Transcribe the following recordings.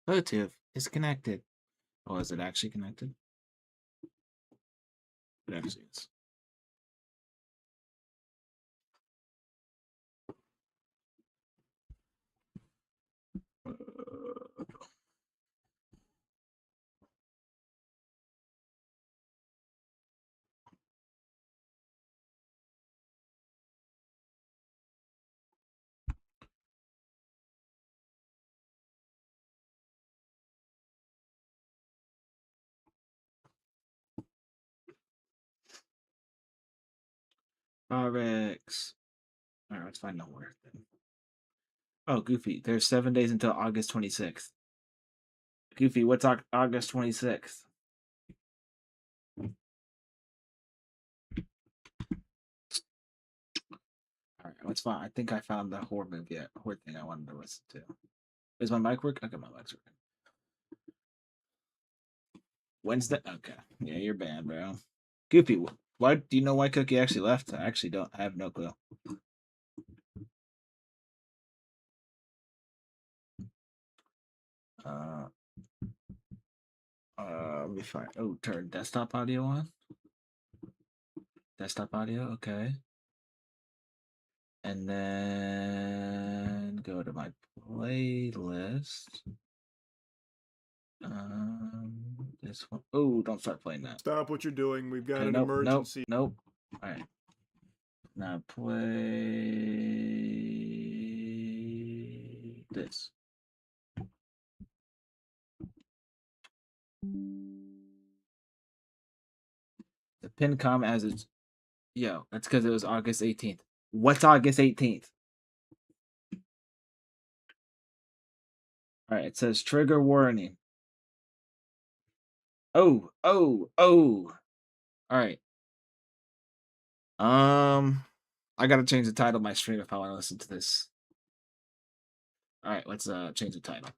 Bluetooth is connected. Oh, is it actually connected? It actually is. RX. All right, let's find nowhere then. Oh, Goofy. There's 7 days until August 26th. Goofy, what's August 26th? All right, that's fine. I think I found the horror movie, horror thing I wanted to listen to. Is my mic work? Okay, my mic's working. Wednesday? Okay. Yeah, you're banned, bro. Goofy, why do you know why Cookie actually left? I actually don't. I have no clue. Let me find. Oh, turn desktop audio on. Desktop audio, okay. And then go to my playlist. This one. Oh, don't start playing that. Stop what you're doing. We've got an emergency. Nope. All right. Now play this. The pin com as it's. Yo, that's because it was August 18th. What's August 18th? All right, it says trigger warning. Oh. All right. I gotta change the title of my stream if I want to listen to this. All right, let's change the title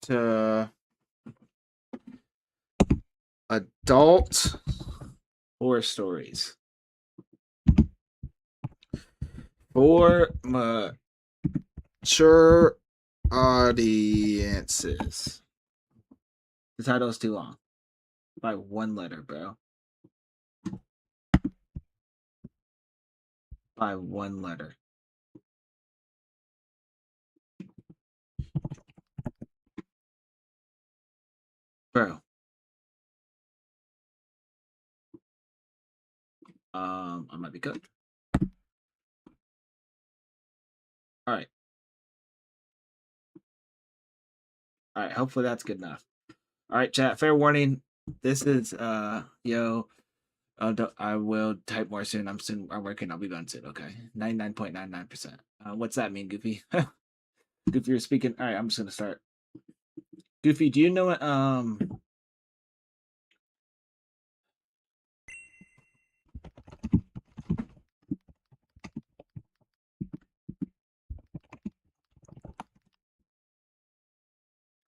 to adult horror stories for mature audiences. The title is too long. By one letter, bro. By one letter. Bro. I might be cooked. All right. Hopefully that's good enough. All right, chat. Fair warning. This is yo. I will type more soon. I'm working. I'll be done soon. Okay. 99.99%. What's that mean, Goofy? Goofy, you're speaking. All right, I'm just gonna start. Goofy, do you know what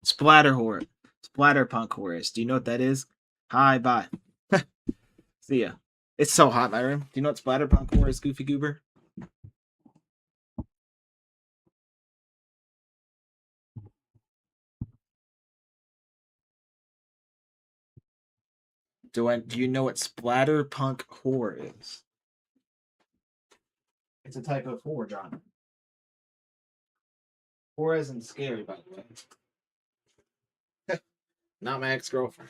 splatterpunk horror is? Do you know what that is? Hi, bye. See ya. It's so hot in my room. Do you know what splatterpunk horror is, Goofy Goober? Do you know what splatterpunk horror is? It's a type of horror genre. Horror isn't scary, by the way. Not my ex-girlfriend.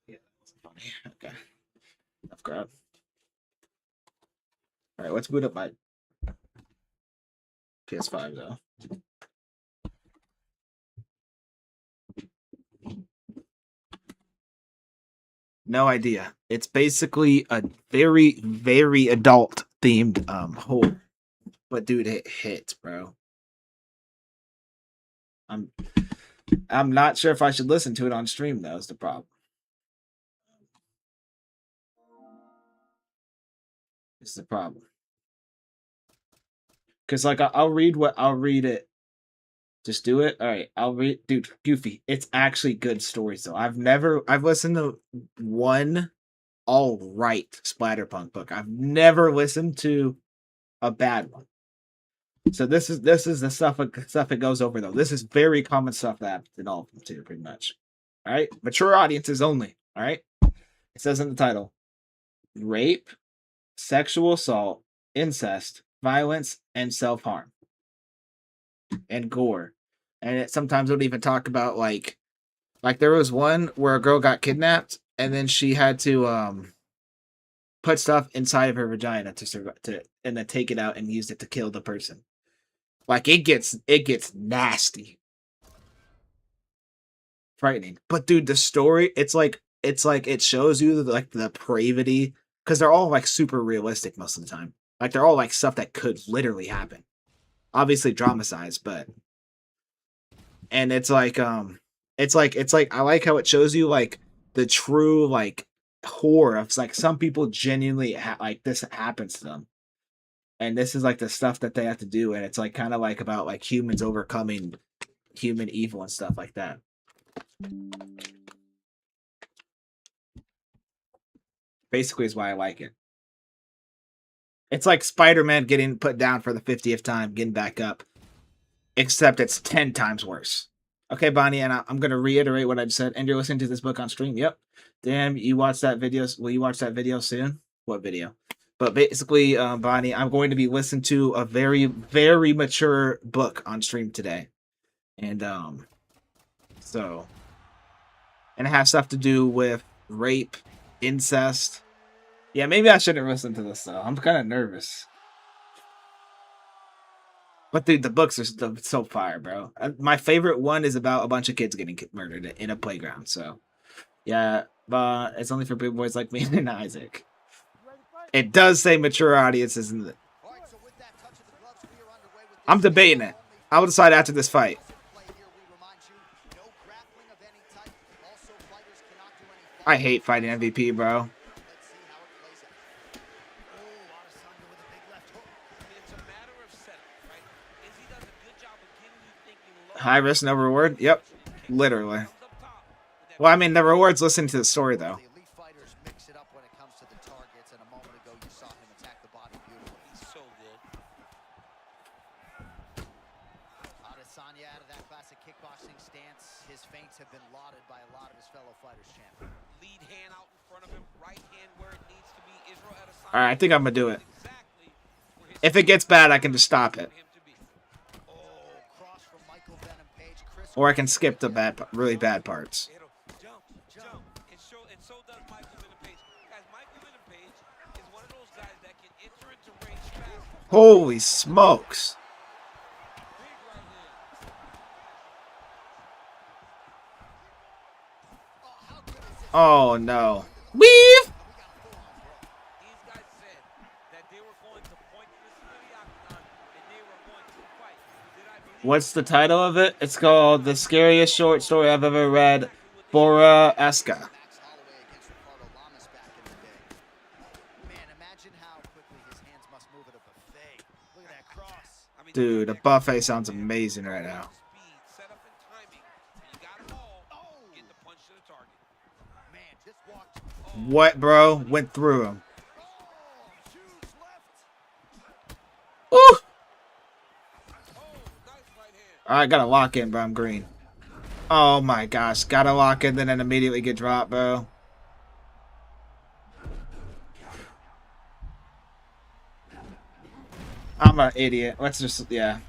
Yeah, that's funny. Okay. Enough crap. All right, let's boot up my PS5 though. No idea. It's basically a very, very adult themed horror. But dude, it hits, bro. I'm not sure if I should listen to it on stream though, is the problem. It's the problem. Cause like I'll read it. Just do it. All right, I'll read. Dude, Goofy. It's actually good stories though. I've listened to one all right splatterpunk book. I've never listened to a bad one. So this is the stuff it goes over though. This is very common stuff that happens in all of them too, pretty much. All right, mature audiences only. All right, it says in the title: rape, sexual assault, incest, violence, and self-harm, and gore. And it sometimes would even talk about like there was one where a girl got kidnapped and then she had to put stuff inside of her vagina to and then take it out and use it to kill the person. Like it gets nasty, frightening. But dude, the story it's like it shows you like the depravity because they're all like super realistic most of the time. Like they're all like stuff that could literally happen. Obviously dramatized, but and it's like I like how it shows you like the true like horror of like some people genuinely like this happens to them. And this is like the stuff that they have to do, and it's like kind of like about like humans overcoming human evil and stuff like that. Basically is why I like it. It's like Spider-Man getting put down for the 50th time, getting back up. Except it's 10 times worse. Okay, Bonnie, and I'm going to reiterate what I just said. And you're listening to this book on stream. Yep. Damn, you watched that video. Will you watch that video soon? What video? But basically, Bonnie, I'm going to be listening to a very, very mature book on stream today. And so, and it has stuff to do with rape, incest. Yeah, maybe I shouldn't listen to this though. I'm kind of nervous. But dude, the books are so fire, bro. My favorite one is about a bunch of kids getting murdered in a playground. So, yeah, but it's only for big boys like me and Isaac. It does say mature audiences in the. I'm debating it. I will decide after this fight. I hate fighting MVP, bro. High risk, no reward? Yep. Literally. Well, I mean, the reward's listening to the story, though. Alright, I think I'm gonna do it. If it gets bad, I can just stop it. Or I can skip the really bad parts. Holy smokes. Oh no. Weave! What's the title of it? It's called The Scariest Short Story I've Ever Read, Bora Eska. Dude, a buffet sounds amazing right now. What, bro? Went through him. Ooh! Alright, gotta lock in, bro. I'm green. Oh my gosh. Gotta lock in, then immediately get dropped, bro. I'm an idiot. Let's just, yeah.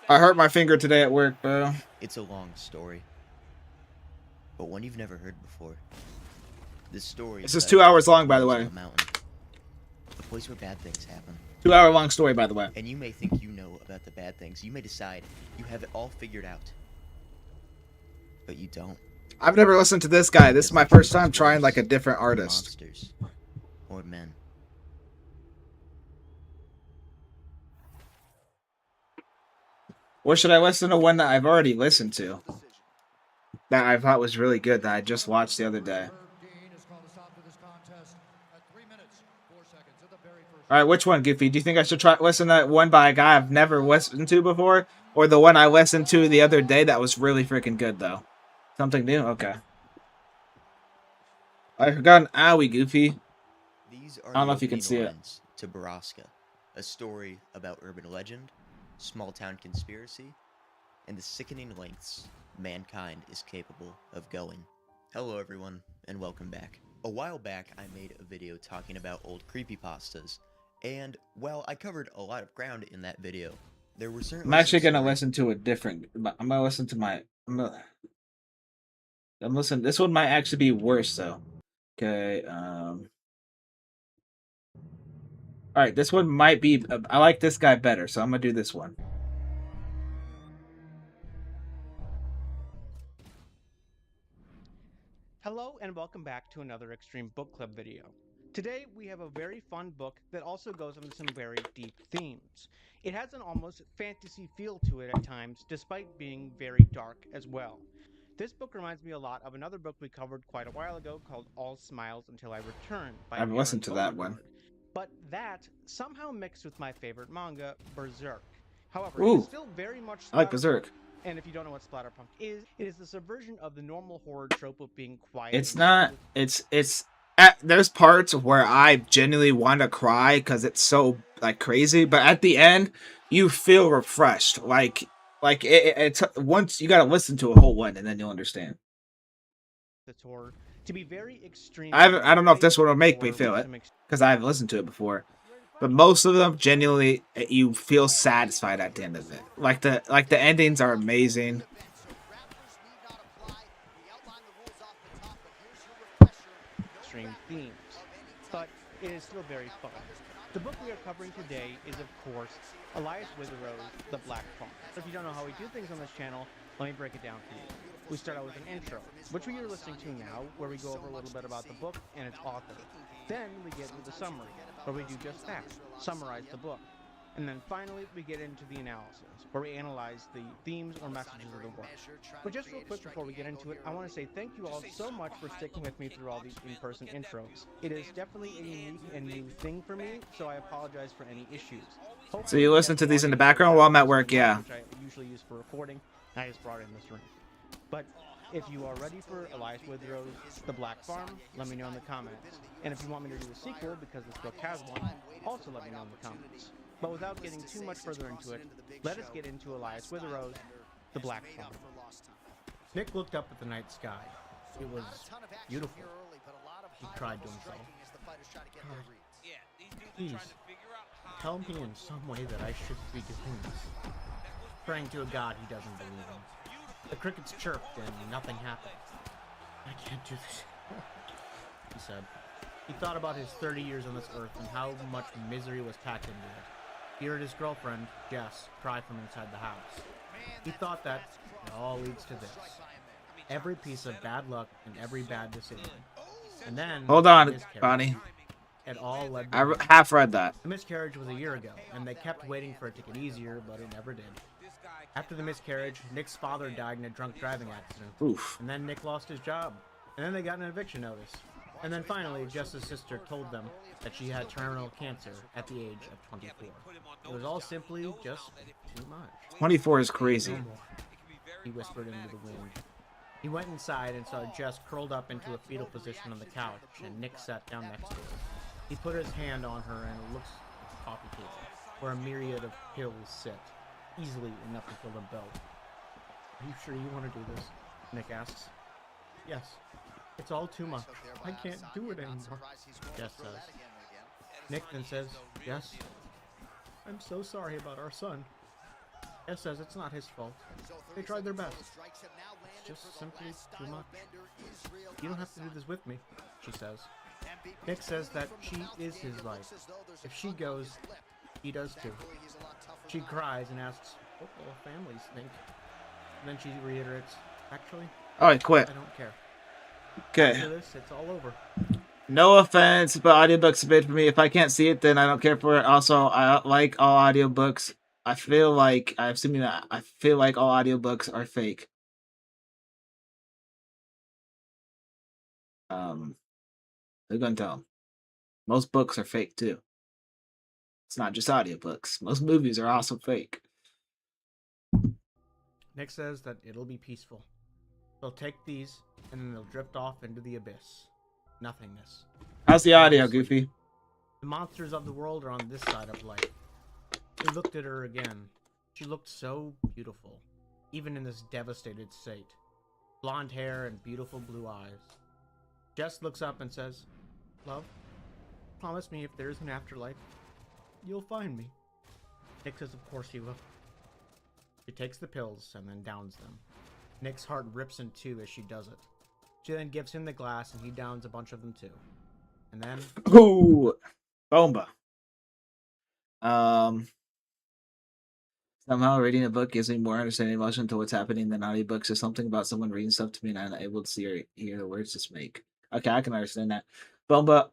I hurt my finger today at work, bro. It's a long story, but one you've never heard before. This story. This is 2 hours long, by the way. A place where bad things happen. 2 hour long story, by the way. And you may think you know about the bad things. You may decide you have it all figured out, but you don't. I've never listened to this guy. This is my first time trying like a different artist. Monsters or men. Or should I listen to one that I've already listened to? That I thought was really good that I just watched the other day. All right, which one, Goofy? Do you think I should try listen to that one by a guy I've never listened to before, or the one I listened to the other day that was really freaking good though? Something new? Okay. I forgot an owie, Goofy. These are I don't the know if you can opening see it. lines to Baraska, a story about urban legend, small-town conspiracy, and the sickening lengths mankind is capable of going. Hello everyone, and welcome back. A while back, I made a video talking about old creepypastas, and while I covered a lot of ground in that video, there were certainly I'm actually some gonna listen to a different. I'm gonna listen to my. I'm listening. This one might actually be worse though. Okay. All right, this one might be. I like this guy better, so I'm gonna do this one. Hello and welcome back to another Extreme Book Club video. Today we have a very fun book that also goes into some very deep themes. It has an almost fantasy feel to it at times, despite being very dark as well. This book reminds me a lot of another book we covered quite a while ago called All Smiles Until I Return by I've listened to that one. But that somehow mixed with my favorite manga, Berserk. However, Ooh, it is still very much I like Berserk. and if you don't know what splatterpunk is, it is the subversion of the normal horror trope of being quiet. It's not. It's. There's parts where I genuinely want to cry because it's so like crazy, but at the end, you feel refreshed. It's once you gotta listen to a whole one and then you'll understand. It's horror to be very extreme. I don't know if this one will make me feel it because I haven't listened to it before. But most of them, genuinely, you feel satisfied at the end of it. Like the endings are amazing. Extreme themes, but it is still very fun. The book we are covering today is, of course, Elias Witherow's The Black Farm. If you don't know how we do things on this channel, let me break it down for you. We start out with an intro, which we are listening to now, where we go over a little bit about the book and its author. Then we get into the summary, where we do just that, summarize the book. And then finally, we get into the analysis, where we analyze the themes or messages of the book. But just real quick before we get into it, I want to say thank you all so much for sticking with me through all these in-person intros. It is definitely a unique and new thing for me, so I apologize for any issues. Hopefully, so you listen to these in the background while I'm at work, yeah. Which I usually use for recording. I just brought it in this room. But if you are ready for Elias Witherow's The Black Farm, let me know in the comments. And if you want me to do a sequel, because this book has one, also let me know in the comments. But without getting too much further into it, let us get into Elias Witherow's The Black Farm. Nick looked up at the night sky. It was beautiful. He cried to himself. God, please, tell me in some way that I should be doing this. Praying to a god he doesn't believe in. The crickets chirped and nothing happened. I can't do this, he said. He thought about his 30 years on this earth and how much misery was packed into it. He heard his girlfriend, Jess, cry from inside the house. He thought that it all leads to this. Every piece of bad luck and every bad decision. And then... Hold on, Bonnie. It all led I half read that. The miscarriage was a year ago, and they kept waiting for it to get easier, but it never did. After the miscarriage, Nick's father died in a drunk driving accident. Oof. And then Nick lost his job. And then they got an eviction notice. And then finally, Jess's sister told them that she had terminal cancer at the age of 24. It was all simply just too much. 24 is crazy. No more, he whispered into the wind. He went inside and saw Jess curled up into a fetal position on the couch, and Nick sat down next to her. He put his hand on her and looked at the coffee table, where a myriad of pills sit, easily enough to fill them both. Are you sure you want to do this? Nick asks. Yes. It's all too much. I can't do it anymore, Jess says. Nick then says, yes. I'm so sorry about our son. Jess says it's not his fault. They tried their best. It's just simply too much. You don't have to do this with me, she says. Nick says that she is his life. If she goes, he does too. She cries and asks, what will families think? And then she reiterates, actually, Oh, I quit. I don't care. Okay. After this, it's all over. No offense, but audiobooks are made for me. If I can't see it, then I don't care for it. Also, I like all audiobooks. I feel like all audiobooks are fake. Who's gonna tell 'em? Most books are fake too. It's not just audiobooks. Most movies are also fake. Nick says that it'll be peaceful. They'll take these, and then they'll drift off into the abyss. Nothingness. How's the audio, Goofy? The monsters of the world are on this side of life. He looked at her again. She looked so beautiful, even in this devastated state. Blonde hair and beautiful blue eyes. Jess looks up and says, "Love, promise me if there is an afterlife, you'll find me." Nick says, "Of course he will." She takes the pills and then downs them. Nick's heart rips in two as she does it. She then gives him the glass and he downs a bunch of them too. And then... Ooh! Bomba. Somehow reading a book gives me more understanding emotion to what's happening than audiobooks or something about someone reading stuff to me and I'm not able to see or hear the words just make. Okay, I can understand that. Bomba,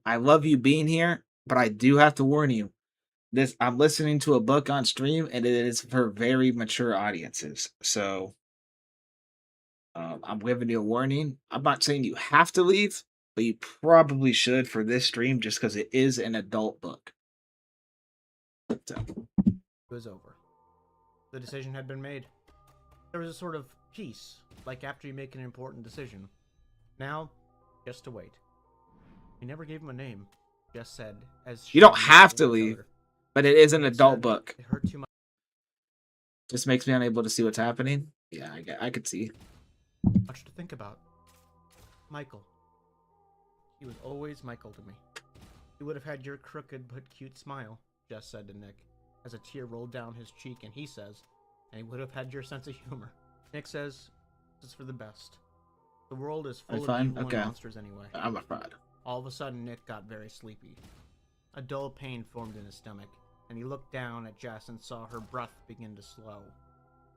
I love you being here, but I do have to warn you. I'm listening to a book on stream and it is for very mature audiences. So I'm giving you a warning. I'm not saying you have to leave, but you probably should for this stream just because it is an adult book. So. It was over. The decision had been made. There was a sort of peace, like after you make an important decision. Now, just to wait. We never gave him a name, Jess said, as you don't have to leave, but it is an adult book. It hurt too much. Just makes me unable to see what's happening. Yeah, I could see. Much to think about. Michael. He was always Michael to me. He would have had your crooked but cute smile, Jess said to Nick, as a tear rolled down his cheek, and he says, and he would have had your sense of humor. Nick says, it's for the best. The world is full of evil and monsters anyway. I'm a fraud. All of a sudden, Nick got very sleepy. A dull pain formed in his stomach, and he looked down at Jess and saw her breath begin to slow.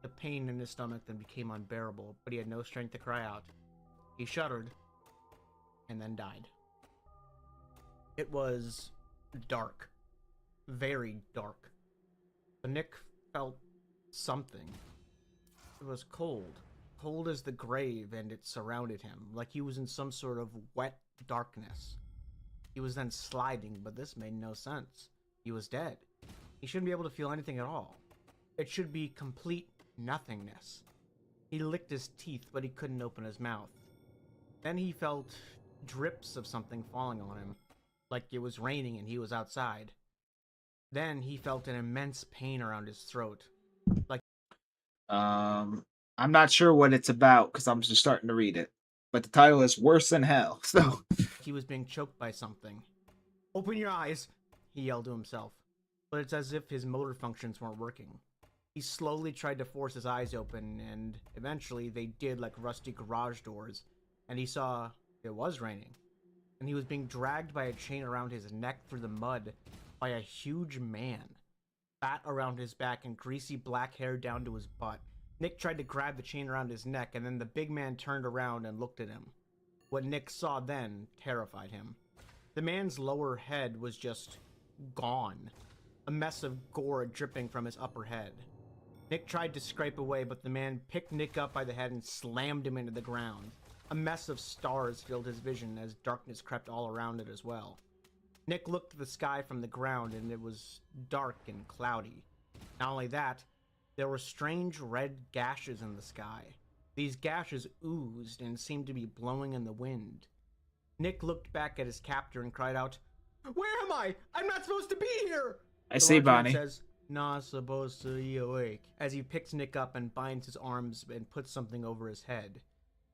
The pain in his stomach then became unbearable, but he had no strength to cry out. He shuddered, and then died. It was dark. Very dark. But Nick felt something. It was cold. Cold as the grave, and it surrounded him, like he was in some sort of wet darkness. He was then sliding, but this made no sense. He was dead. He shouldn't be able to feel anything at all. It should be complete nothingness. He licked his teeth, but he couldn't open his mouth. Then he felt drips of something falling on him, like it was raining and he was outside. Then he felt an immense pain around his throat. Like I'm not sure what it's about because I'm just starting to read it. But the title is Worse Than Hell, so he was being choked by something. "Open your eyes," he yelled to himself. But it's as if his motor functions weren't working. He slowly tried to force his eyes open, and eventually they did, like rusty garage doors, and he saw it was raining. And he was being dragged by a chain around his neck through the mud by a huge man. Fat around his back and greasy black hair down to his butt. Nick tried to grab the chain around his neck, and then the big man turned around and looked at him. What Nick saw then terrified him. The man's lower head was just gone. A mess of gore dripping from his upper head. Nick tried to scrape away, but the man picked Nick up by the head and slammed him into the ground. A mess of stars filled his vision as darkness crept all around it as well. Nick looked at the sky from the ground, and it was dark and cloudy. Not only that, there were strange red gashes in the sky. These gashes oozed and seemed to be blowing in the wind. Nick looked back at his captor and cried out, "Where am I? I'm not supposed to be here!" I see, Bonnie. Says, "Not supposed to be awake," as he picks Nick up and binds his arms and puts something over his head.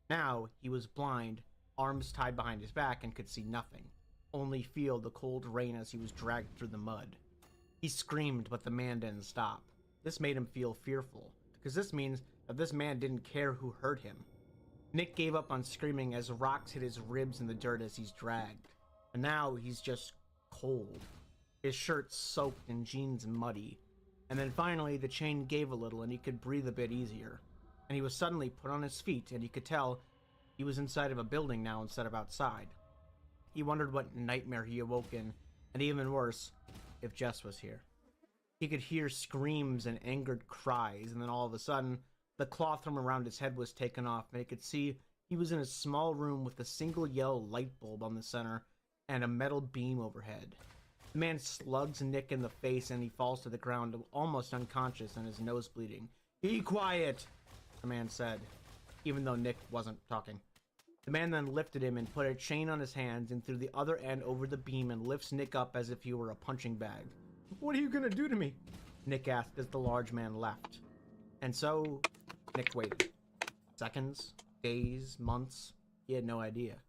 Now he was blind, arms tied behind his back, and could see nothing, only feel the cold rain as he was dragged through the mud. He screamed, but the man didn't stop. This made him feel fearful, because this means that this man didn't care who hurt him. Nick gave up on screaming as rocks hit his ribs in the dirt as he's dragged. And now he's just cold. His shirt soaked and jeans muddy. And then finally the chain gave a little and he could breathe a bit easier. And he was suddenly put on his feet, and he could tell he was inside of a building now instead of outside. He wondered what nightmare he awoke in, and even worse, if Jess was here. He could hear screams and angered cries, and then all of a sudden, the cloth from around his head was taken off, and he could see he was in a small room with a single yellow light bulb on the center and a metal beam overhead. The man slugs Nick in the face and he falls to the ground almost unconscious and his nose bleeding. "Be quiet," the man said, even though Nick wasn't talking. The man then lifted him and put a chain on his hands and threw the other end over the beam and lifts Nick up as if he were a punching bag. "What are you gonna do to me?" Nick asked as the large man left. And so, Nick waited. Seconds, days, months, he had no idea.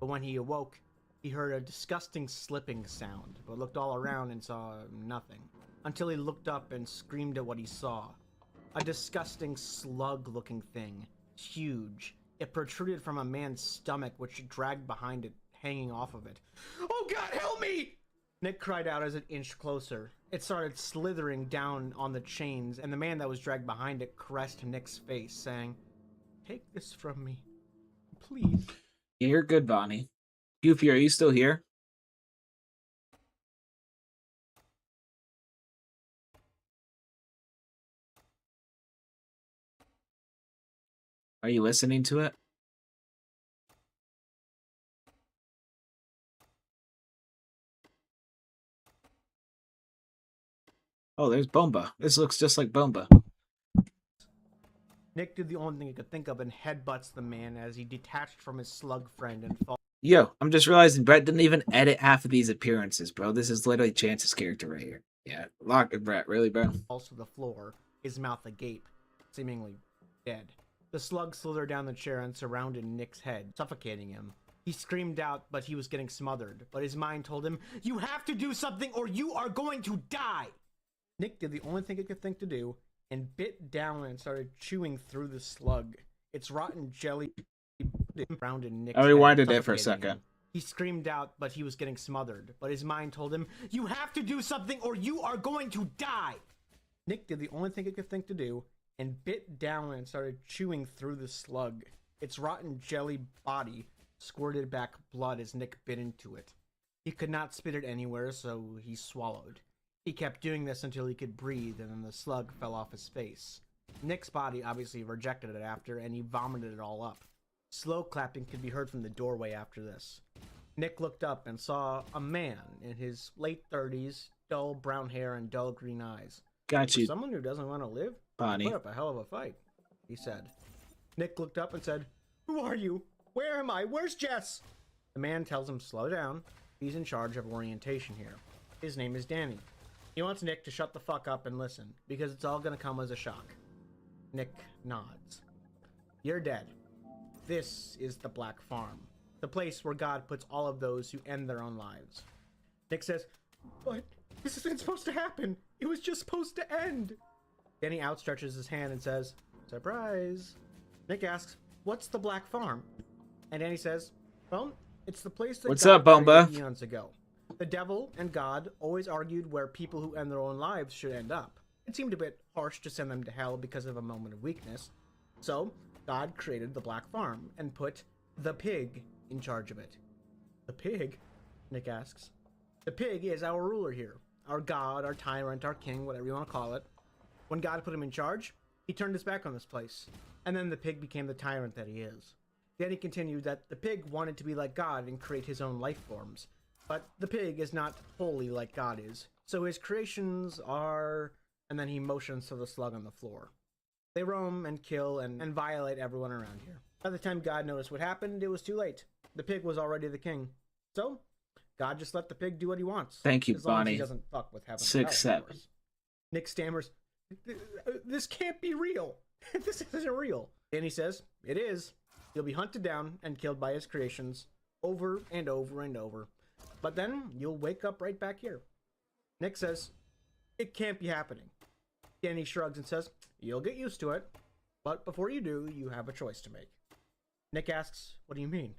But when he awoke, he heard a disgusting slipping sound, but looked all around and saw nothing. Until he looked up and screamed at what he saw. A disgusting slug-looking thing. Huge. It protruded from a man's stomach, which dragged behind it, hanging off of it. "Oh God, help me!" Nick cried out as it inched closer. It started slithering down on the chains, and the man that was dragged behind it caressed Nick's face, saying, "Take this from me, please." Yeah, you're good, Bonnie. Goofy, are you still here? Are you listening to it? Oh, there's Bomba. This looks just like Bomba. Nick did the only thing he could think of and headbutts the man as he detached from his slug friend and falls. Yo, I'm just realizing Brett didn't even edit half of these appearances, bro. This is literally Chance's character right here. Yeah, lock it, Brett. Really, bro? Falls to the floor, his mouth agape, seemingly dead. The slug slithered down the chair and surrounded Nick's head, suffocating him. He screamed out, but he was getting smothered. But his mind told him, "You have to do something or you are going to die!" Nick did the only thing he could think to do, and bit down and started chewing through the slug. Its rotten jelly surrounded Nick's I head, rewinded it for a suffocating second. him. He screamed out, but he was getting smothered. But his mind told him, "You have to do something or you are going to die!" Nick did the only thing he could think to do, and bit down and started chewing through the slug. Its rotten jelly body squirted back blood as Nick bit into it. He could not spit it anywhere, so he swallowed. He kept doing this until he could breathe, and then the slug fell off his face. Nick's body obviously rejected it after, and he vomited it all up. Slow clapping could be heard from the doorway after this. Nick looked up and saw a man in his late 30s, dull brown hair and dull green eyes. Got "For you, someone who doesn't want to live, Bonnie. put up a hell of a fight," he said. Nick looked up and said, "Who are you? Where am I? Where's Jess?" The man tells him, "Slow down. He's in charge of orientation here. His name is Danny. He wants Nick to shut the fuck up and listen, because it's all gonna come as a shock." Nick nods. "You're dead. This is the Black Farm, the place where God puts all of those who end their own lives." Nick says, "But this isn't supposed to happen. It was just supposed to end." Danny outstretches his hand and says, "Surprise." Nick asks, "What's the Black Farm?" And Danny says, "Well, it's the place that What's God up, Bomba? created eons ago. The devil and God always argued where people who end their own lives should end up. It seemed a bit harsh to send them to hell because of a moment of weakness. So, God created the Black Farm and put the pig in charge of it." "The pig?" Nick asks. "The pig is our ruler here. Our God, our tyrant, our king, whatever you want to call it. When God put him in charge, he turned his back on this place. And then the pig became the tyrant that he is." Then he continued that the pig wanted to be like God and create his own life forms. But the pig is not wholly like God is. So his creations are... And then he motions to the slug on the floor. "They roam and kill and violate everyone around here. By the time God noticed what happened, it was too late. The pig was already the king. So, God just let the pig do what he wants. Thank you, as long as he Bonnie. doesn't fuck with heaven. 6-7. Nick stammers, "This can't be real. This isn't real." Danny says, "It is. You'll be hunted down and killed by his creations over and over and over. But then you'll wake up right back here." Nick says, "It can't be happening." Danny shrugs and says, "You'll get used to it. But before you do, you have a choice to make." Nick asks, "What do you mean?"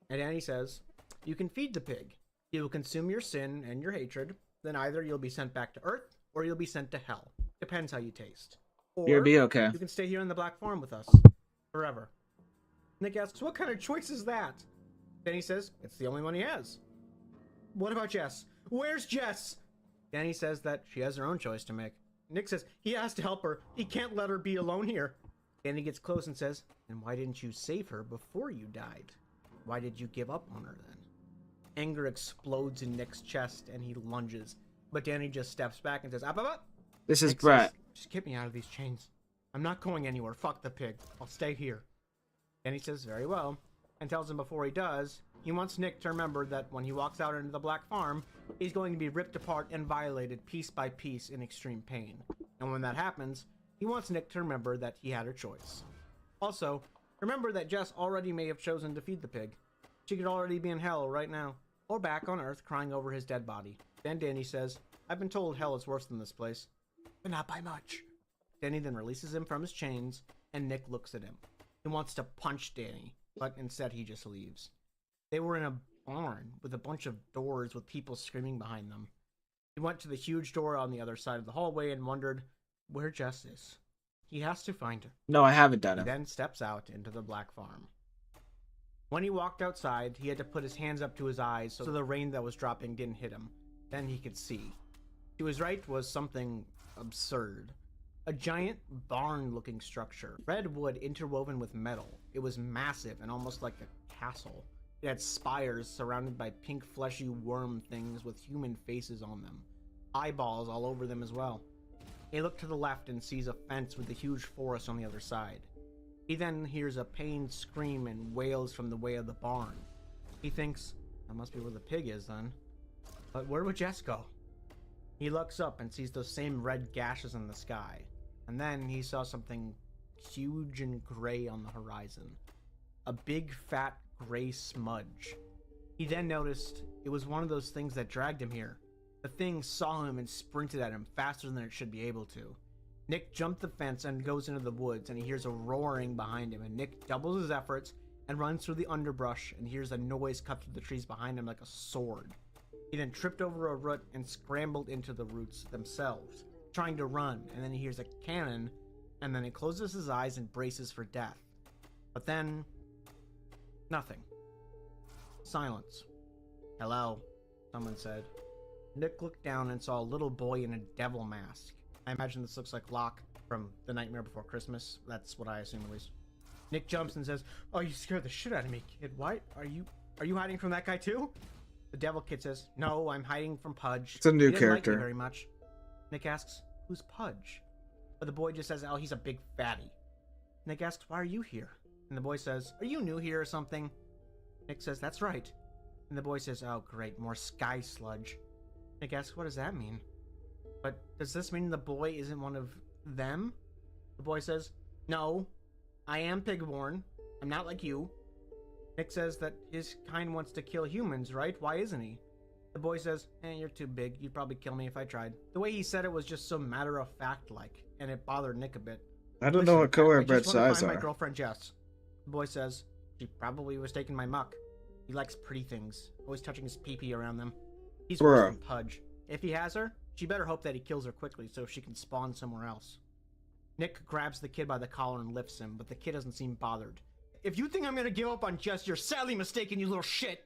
And Danny says, "You can feed the pig. He will consume your sin and your hatred. Then either you'll be sent back to Earth or you'll be sent to hell. Depends how you taste. Or You'll be okay. you can stay here on the Black Farm with us forever." Nick asks, "What kind of choice is that?" Danny says, "It's the only one he has." "What about Jess? Where's Jess?" Danny says that she has her own choice to make. Nick says he has to help her. He can't let her be alone here. Danny gets close and says, "And why didn't you save her before you died? Why did you give up on her then?" Anger explodes in Nick's chest and he lunges. But Danny just steps back and says, up, up, up. This is Nick Brett. says, just get me out of these chains. I'm not going anywhere. Fuck the pig. I'll stay here. Danny says, very well, and tells him before he does, he wants Nick to remember that when he walks out into the Black Farm, he's going to be ripped apart and violated piece by piece in extreme pain. And when that happens, he wants Nick to remember that he had a choice. Also, remember that Jess already may have chosen to feed the pig. She could already be in hell right now, or back on Earth crying over his dead body. Then Danny says, I've been told hell is worse than this place, but not by much. Danny then releases him from his chains, and Nick looks at him. He wants to punch Danny, but instead he just leaves. They were in a barn with a bunch of doors with people screaming behind them. He went to the huge door on the other side of the hallway and wondered where Jess is. He has to find her. No, I haven't done He it. then steps out into the Black Farm. When he walked outside, he had to put his hands up to his eyes so the rain that was dropping didn't hit him. Then he could see. To his right was something absurd. A giant barn-looking structure. Red wood interwoven with metal. It was massive and almost like a castle. It had spires surrounded by pink fleshy worm things with human faces on them. Eyeballs all over them as well. He looked to the left and sees a fence with a huge forest on the other side. He then hears a pained scream and wails from the way of the barn. He thinks, that must be where the pig is then. But where would Jess go? He looks up and sees those same red gashes in the sky. And then he saw something huge and gray on the horizon. A big, fat, gray smudge. He then noticed it was one of those things that dragged him here. The thing saw him and sprinted at him faster than it should be able to. Nick jumped the fence and goes into the woods, and he hears a roaring behind him, and Nick doubles his efforts and runs through the underbrush and hears a noise cut through the trees behind him like a sword. He then tripped over a root and scrambled into the roots themselves, trying to run, and then he hears a cannon, and then he closes his eyes and braces for death. But then, nothing. Silence. Hello, someone said. Nick looked down and saw a little boy in a devil mask. I imagine this looks like Locke from The Nightmare Before Christmas. That's what I assume at least. Nick jumps and says, "Oh, you scared the shit out of me, kid. Why? Are you hiding from that guy too?" The devil kid says, "No, I'm hiding from Pudge. It's a new He doesn't character. like me very much." Nick asks, "Who's Pudge?" But the boy just says, "Oh, he's a big fatty." Nick asks, "Why are you here?" And the boy says, "Are you new here or something?" Nick says, "That's right." And the boy says, "Oh, great, more sky sludge." Nick asks, "What does that mean?" But does this mean the boy isn't one of them? The boy says, "No, I am pigborn. I'm not like you." Nick says that his kind wants to kill humans, right? Why isn't he? The boy says, "You're too big. You'd probably kill me if I tried." The way he said it was just so matter-of-fact-like, and it bothered Nick a bit. I don't know what color I Brett's just want to eyes find my are. girlfriend Jess. The boy says, "She probably was taking my muck. He likes pretty things, always touching his pee-pee around them. He's worse Bruh. than Pudge. If he has her, she better hope that he kills her quickly so she can spawn somewhere else." Nick grabs the kid by the collar and lifts him, but the kid doesn't seem bothered. "If you think I'm gonna give up on Jess, you're sadly mistaken, you little shit."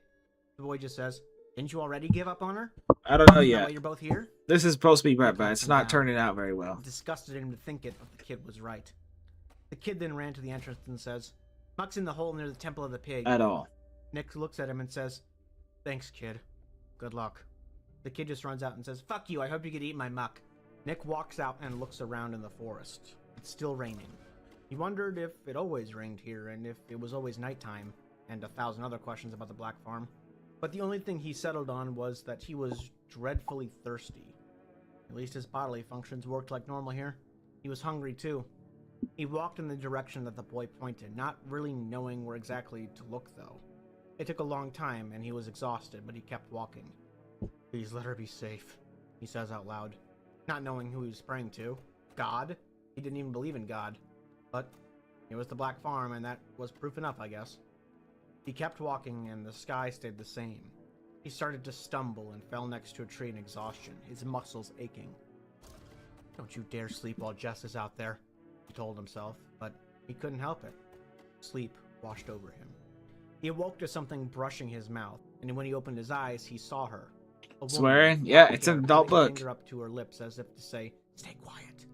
The boy just says, "Didn't you already give up on her? I don't know Is that yet. why you're both here?" This is supposed to be Brett, but Nick it's not down. turning out very well. It disgusted him to think it if the kid was right. The kid then ran to the entrance and says, "Muck's in the hole near the Temple of the Pig." At all. Nick looks at him and says, "Thanks, kid. Good luck." The kid just runs out and says, "Fuck you, I hope you get eat my muck." Nick walks out and looks around in the forest. It's still raining. He wondered if it always rained here and if it was always nighttime, and 1,000 other questions about the Black Farm. But the only thing he settled on was that he was dreadfully thirsty. At least his bodily functions worked like normal here. He was hungry too. He walked in the direction that the boy pointed, not really knowing where exactly to look though. It took a long time and he was exhausted, but he kept walking. "Please let her be safe," he says out loud, not knowing who he was praying to. God? He didn't even believe in God. But it was the Black Farm, and that was proof enough, I guess. He kept walking, and the sky stayed the same. He started to stumble and fell next to a tree in exhaustion, his muscles aching. "Don't you dare sleep while Jess is out there," he told himself, but he couldn't help it. Sleep washed over him. He awoke to something brushing his mouth, and when he opened his eyes, he saw her. A woman, Swearing? Yeah, it's an putting adult a book. finger up to her lips as if to say, "Stay quiet."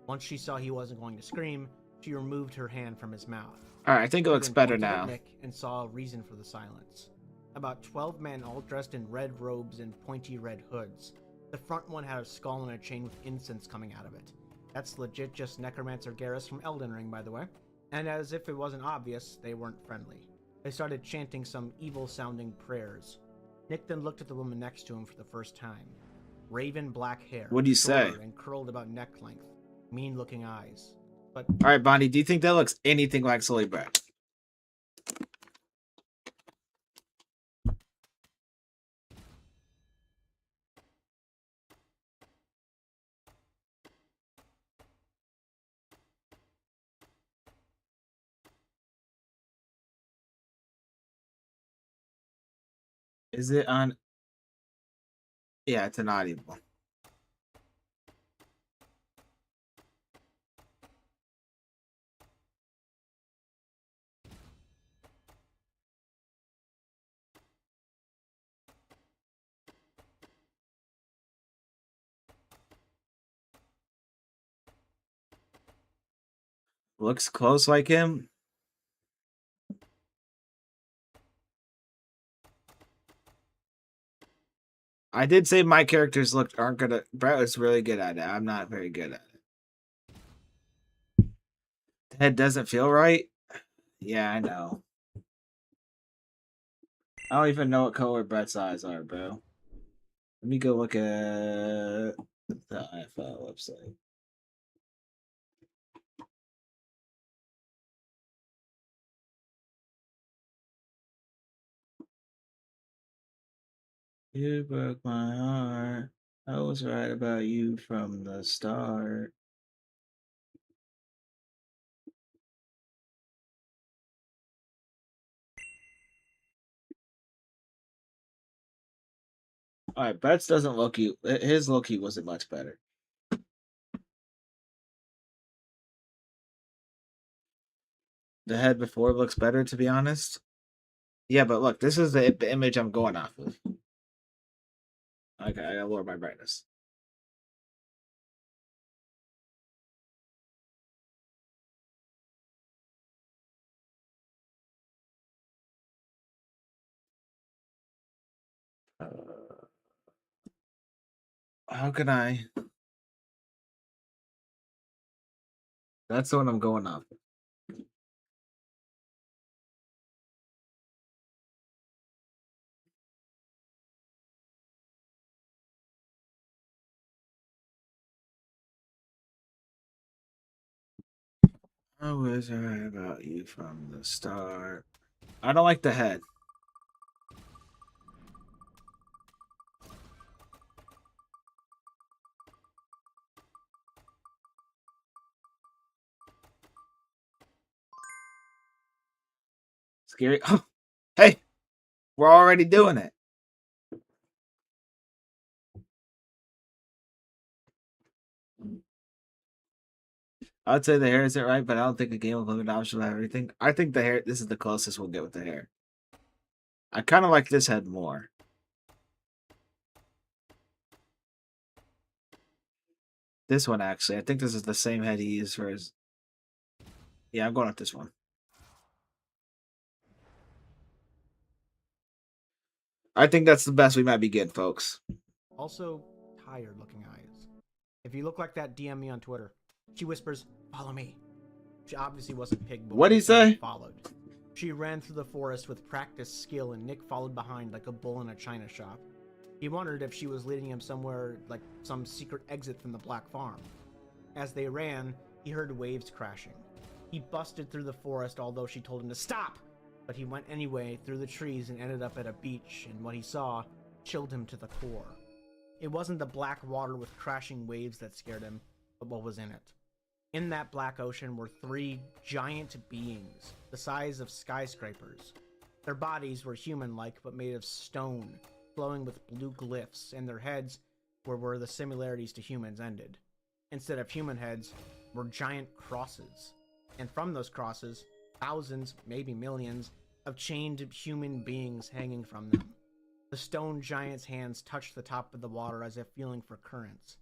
Once she saw he wasn't going to scream, she removed her hand from his mouth. Alright, I think it She looks then better pointed at now. Nick and saw a reason for the silence. About 12 men all dressed in red robes and pointy red hoods. The front one had a skull and a chain with incense coming out of it. That's legit just Necromancer Garrus from Elden Ring, by the way. And as if it wasn't obvious, they weren't friendly. They started chanting some evil-sounding prayers. Nick then looked at the woman next to him for the first time. Raven black hair. What'd you say? And curled about neck length. Mean-looking eyes. But all right, Bonnie, do you think that looks anything like Sully Brett? Is it on? Yeah, it's an audible. Looks close like him. I did say my characters aren't gonna. Brett was really good at it. I'm not very good at it. The head doesn't feel right. Yeah, I know. I don't even know what color Brett's eyes are, bro. Let me go look at the IFL website. You broke my heart. I was right about you from the start. All right, Brett's doesn't look you. His Loki wasn't much better. The head before looks better, to be honest. Yeah, but look, this is the image I'm going off of. Okay, I gotta lower my brightness. How can I? That's the one I'm going off. I was right about you from the start. I don't like the head. Scary. Oh, hey, we're already doing it. I'd say the hair isn't right, but I don't think a game of limited options will have everything. I think the hair. This is the closest we'll get with the hair. I kind of like this head more. This one, actually. I think this is the same head he used for his... Yeah, I'm going with this one. I think that's the best we might be getting, folks. also tired-looking eyes. If you look like that, DM me on Twitter. She whispers, "Follow me." She obviously wasn't pig. What'd he say? Followed. She ran through the forest with practiced skill, and Nick followed behind like a bull in a china shop. He wondered if she was leading him somewhere like some secret exit from the Black Farm. As they ran, he heard waves crashing. He busted through the forest, although she told him to stop, but he went anyway through the trees and ended up at a beach, and what he saw chilled him to the core. It wasn't the black water with crashing waves that scared him, but what was in it. In that black ocean were three giant beings, the size of skyscrapers. Their bodies were human-like, but made of stone, glowing with blue glyphs, and their heads were where the similarities to humans ended. Instead of human heads, were giant crosses. And from those crosses, thousands, maybe millions, of chained human beings hanging from them. The stone giant's hands touched the top of the water as if feeling for currents.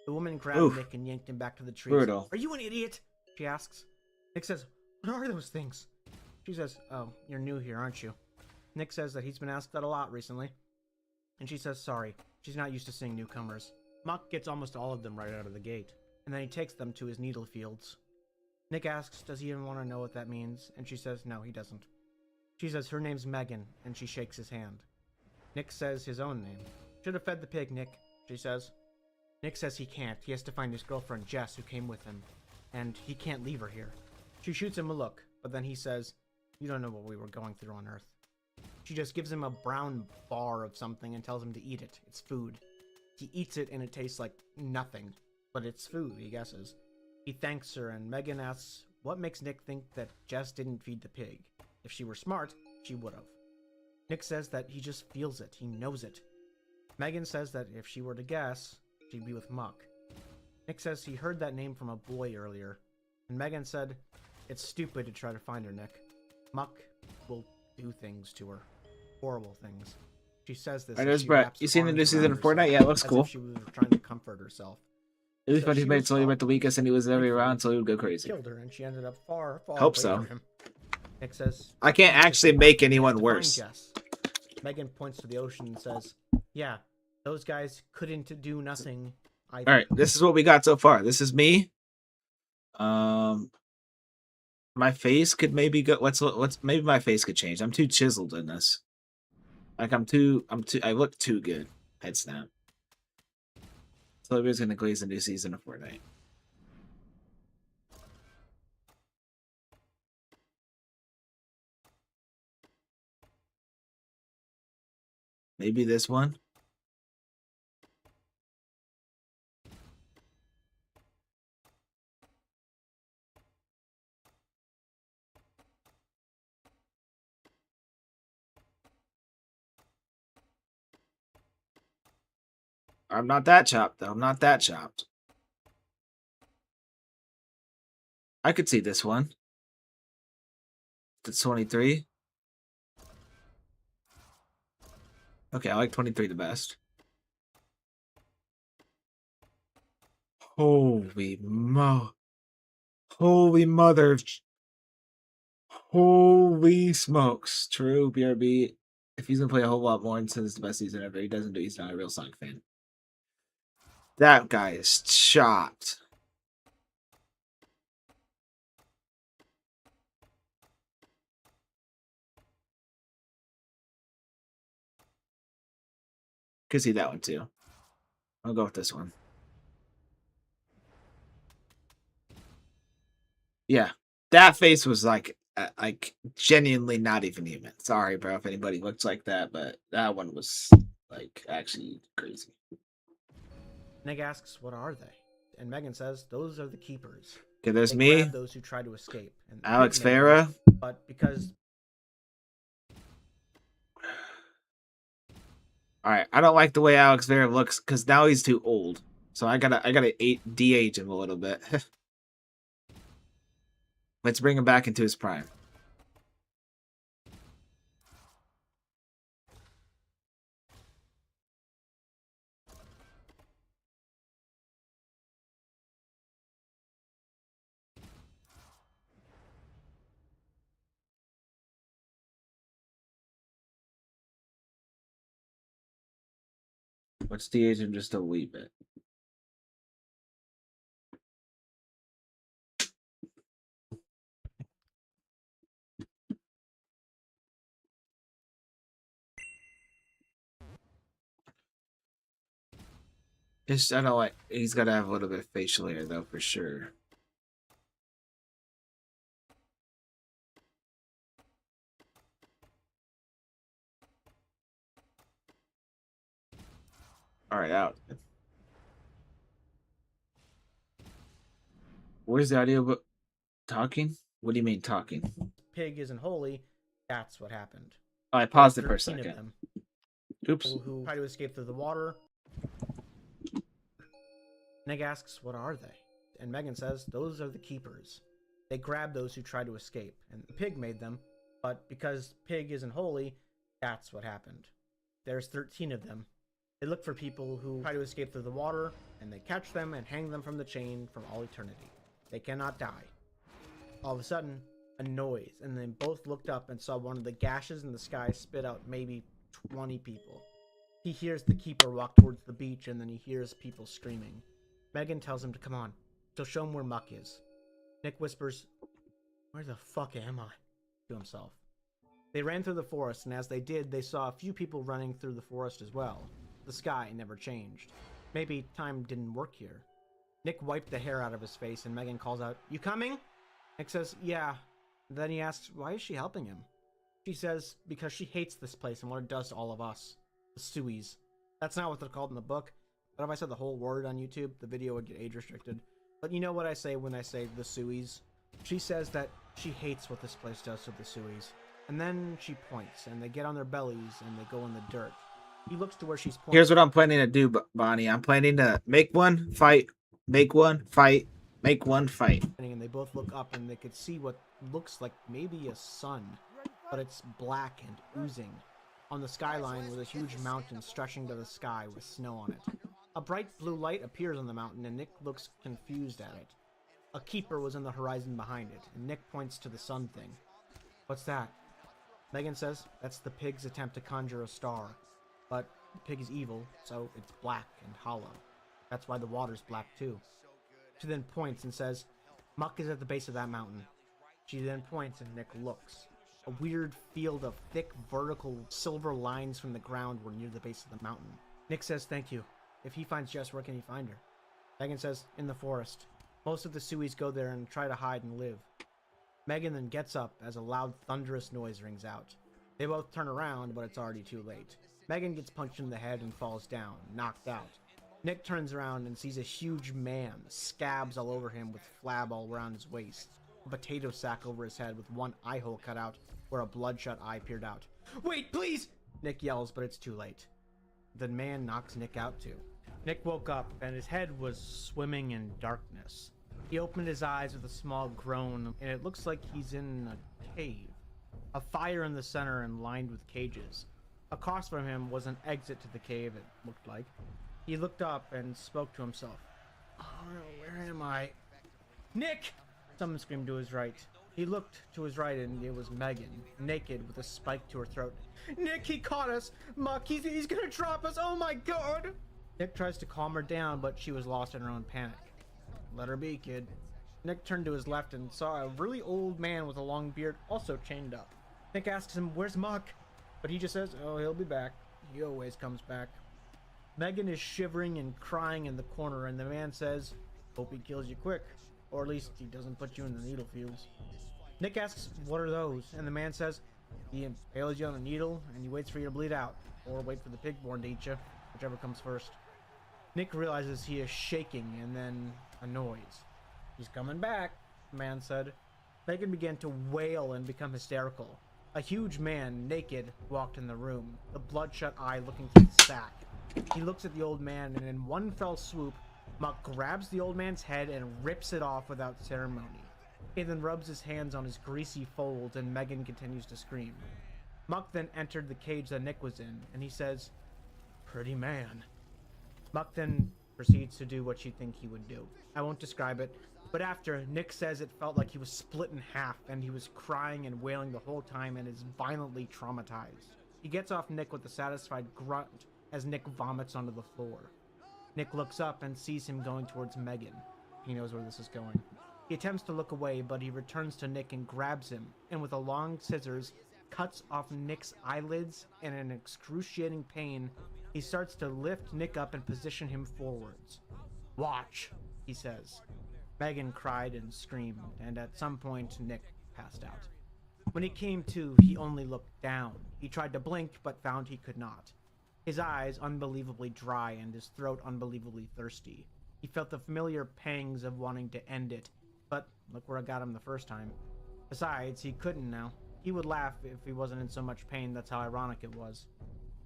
The woman grabbed Nick and yanked him back to the trees. Brutal. "Are you an idiot?" she asks. Nick says, "What are those things?" She says, "Oh, you're new here, aren't you?" Nick says that he's been asked that a lot recently, and she says sorry. She's not used to seeing newcomers. Muck gets almost all of them right out of the gate, and then he takes them to his needle fields. Nick asks, does he even want to know what that means? And she says no, he doesn't. She says her name's Megan, and she shakes his hand. Nick says his own name. Should have fed the pig, Nick, she says. Nick says he can't. He has to find his girlfriend, Jess, who came with him, and he can't leave her here. She shoots him a look, but then he says, you don't know what we were going through on Earth. She just gives him a brown bar of something and tells him to eat it. It's food. He eats it and it tastes like nothing, but it's food, he guesses. He thanks her, and Megan asks what makes Nick think that Jess didn't feed the pig. If she were smart, she would have. Nick says that he just feels it. He knows it. Megan says that if she were to guess, she'd be with Muck. Nick says he heard that name from a boy earlier, and Megan said, it's stupid to try to find her, Nick. Muck will do things to her. Horrible things. She says this. Alright, there's Brett. You seen the new season of Fortnite? Yeah, it looks cool. She was trying to comfort herself. It was funny. He made slowly about the weakest, and he was every round, so he would go crazy. Killed her, and she ended up far Hope away so. from him. Nick says, I can't actually make anyone worse. Jess. Megan points to the ocean and says, yeah, those guys couldn't do nothing. All right, this is what we got so far. This is me. My face could maybe go. Maybe my face could change. I'm too chiseled in this. Like I look too good. Head snap. So everybody's gonna glaze a new season of Fortnite. Maybe this one. I'm not that chopped, though. I'm not that chopped. I could see this one. That's 23. Okay, I like 23 the best. Holy mother. Holy smokes. True, BRB. If he's going to play a whole lot more and says it's the best season ever, he doesn't do. He's not a real Sonic fan. That guy is chopped. Could see that one too. I'll go with this one. Yeah, that face was like genuinely not even human. Sorry, bro, if anybody looks like that, but that one was like actually crazy. Nick asks, what are they? And Megan says, those are the keepers. Okay, there's they me. grab those who try to escape. And Alex Farah. But because... Alright, I don't like the way Alex Farah looks, because now he's too old. So I gotta de-age him a little bit. Let's bring him back into his prime. Let's de-age him just a wee bit. I don't like. He's got to have a little bit of facial hair, though, for sure. All right, out. Where's the audio book? Talking? What do you mean talking? Pig isn't holy. That's what happened. Oh, I paused it for a second. Oops. Who try to escape through the water. Nick asks, what are they? And Megan says, those are the keepers. They grab those who try to escape. And the pig made them. But because pig isn't holy, that's what happened. There's 13 of them. They look for people who try to escape through the water, and they catch them and hang them from the chain from all eternity. They cannot die. All of a sudden, a noise, and they both looked up and saw one of the gashes in the sky spit out maybe 20 people. He hears the keeper walk towards the beach, and then he hears people screaming. Megan tells him to come on. She'll show him where Muck is. Nick whispers, "Where the fuck am I?" to himself. They ran through the forest, and as they did, they saw a few people running through the forest as well. The sky never changed. Maybe time didn't work here. Nick wiped the hair out of his face, and Megan calls out, "You coming?" Nick says, "Yeah." Then he asks, why is she helping him? She says, because she hates this place and what it does to all of us. The Sueys. That's not what they're called in the book. But if I said the whole word on YouTube, the video would get age restricted. But you know what I say when I say the Sueys? She says that she hates what this place does to the Sueys. And then she points, and they get on their bellies, and they go in the dirt. He looks to where she's pointing. Here's what I'm planning to do, Bonnie. I'm planning to make one, fight, make one, fight, make one, fight. And they both look up, and they could see what looks like maybe a sun, but it's black and oozing. On the skyline was a huge mountain stretching to the sky with snow on it. A bright blue light appears on the mountain, and Nick looks confused at it. A keeper was in the horizon behind it, and Nick points to the sun thing. What's that? Megan says that's the pig's attempt to conjure a star. But the pig is evil, so it's black and hollow. That's why the water's black too. She then points and says, Muck is at the base of that mountain. She then points and Nick looks. A weird field of thick vertical silver lines from the ground were near the base of the mountain. Nick says thank you. If he finds Jess, where can he find her? Megan says, in the forest. Most of the Sueys go there and try to hide and live. Megan then gets up as a loud thunderous noise rings out. They both turn around, but it's already too late. Megan gets punched in the head and falls down, knocked out. Nick turns around and sees a huge man, scabs all over him with flab all around his waist, a potato sack over his head with one eye hole cut out where a bloodshot eye peered out. Wait, please! Nick yells, but it's too late. The man knocks Nick out too. Nick woke up and his head was swimming in darkness. He opened his eyes with a small groan, and it looks like he's in a cave. A fire in the center and lined with cages. Across from him was an exit to the cave, it looked like. He looked up and spoke to himself. Oh, where am I? Nick! Someone screamed to his right. He looked to his right and it was Megan, naked with a spike to her throat. Nick, he caught us! Muck, he's gonna drop us! Oh my god! Nick tries to calm her down, but she was lost in her own panic. Let her be, kid. Nick turned to his left and saw a really old man with a long beard also chained up. Nick asks him, where's Muck? But he just says, oh, he'll be back. He always comes back. Megan is shivering and crying in the corner, and the man says, hope he kills you quick. Or at least he doesn't put you in the needle fields. Nick asks, what are those? And the man says, he impales you on a needle, and he waits for you to bleed out. Or wait for the pig-born to eat you, whichever comes first. Nick realizes he is shaking, and then a noise. He's coming back, the man said. Megan began to wail and become hysterical. A huge man, naked, walked in the room, the bloodshot eye looking through the sack. He looks at the old man, and in one fell swoop, Muck grabs the old man's head and rips it off without ceremony. He then rubs his hands on his greasy folds, and Megan continues to scream. Muck then entered the cage that Nick was in, and he says, pretty man. Muck then proceeds to do what you think he would do. I won't describe it, but after, Nick says it felt like he was split in half, and he was crying and wailing the whole time and is violently traumatized. He gets off Nick with a satisfied grunt as Nick vomits onto the floor. Nick looks up and sees him going towards Megan. He knows where this is going. He attempts to look away, but he returns to Nick and grabs him, and with a long scissors, cuts off Nick's eyelids, and in excruciating pain, he starts to lift Nick up and position him forwards. Watch, he says. Megan cried and screamed, and at some point, Nick passed out. When he came to, he only looked down. He tried to blink, but found he could not. His eyes unbelievably dry and his throat unbelievably thirsty. He felt the familiar pangs of wanting to end it, but look where I got him the first time. Besides, he couldn't now. He would laugh if he wasn't in so much pain, that's how ironic it was.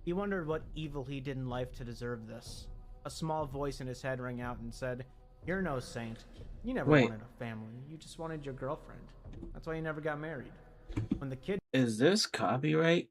He wondered what evil he did in life to deserve this. A small voice in his head rang out and said, you're no saint. You never wanted a family. You just wanted your girlfriend. That's why you never got married. When the kid... Is this copyright?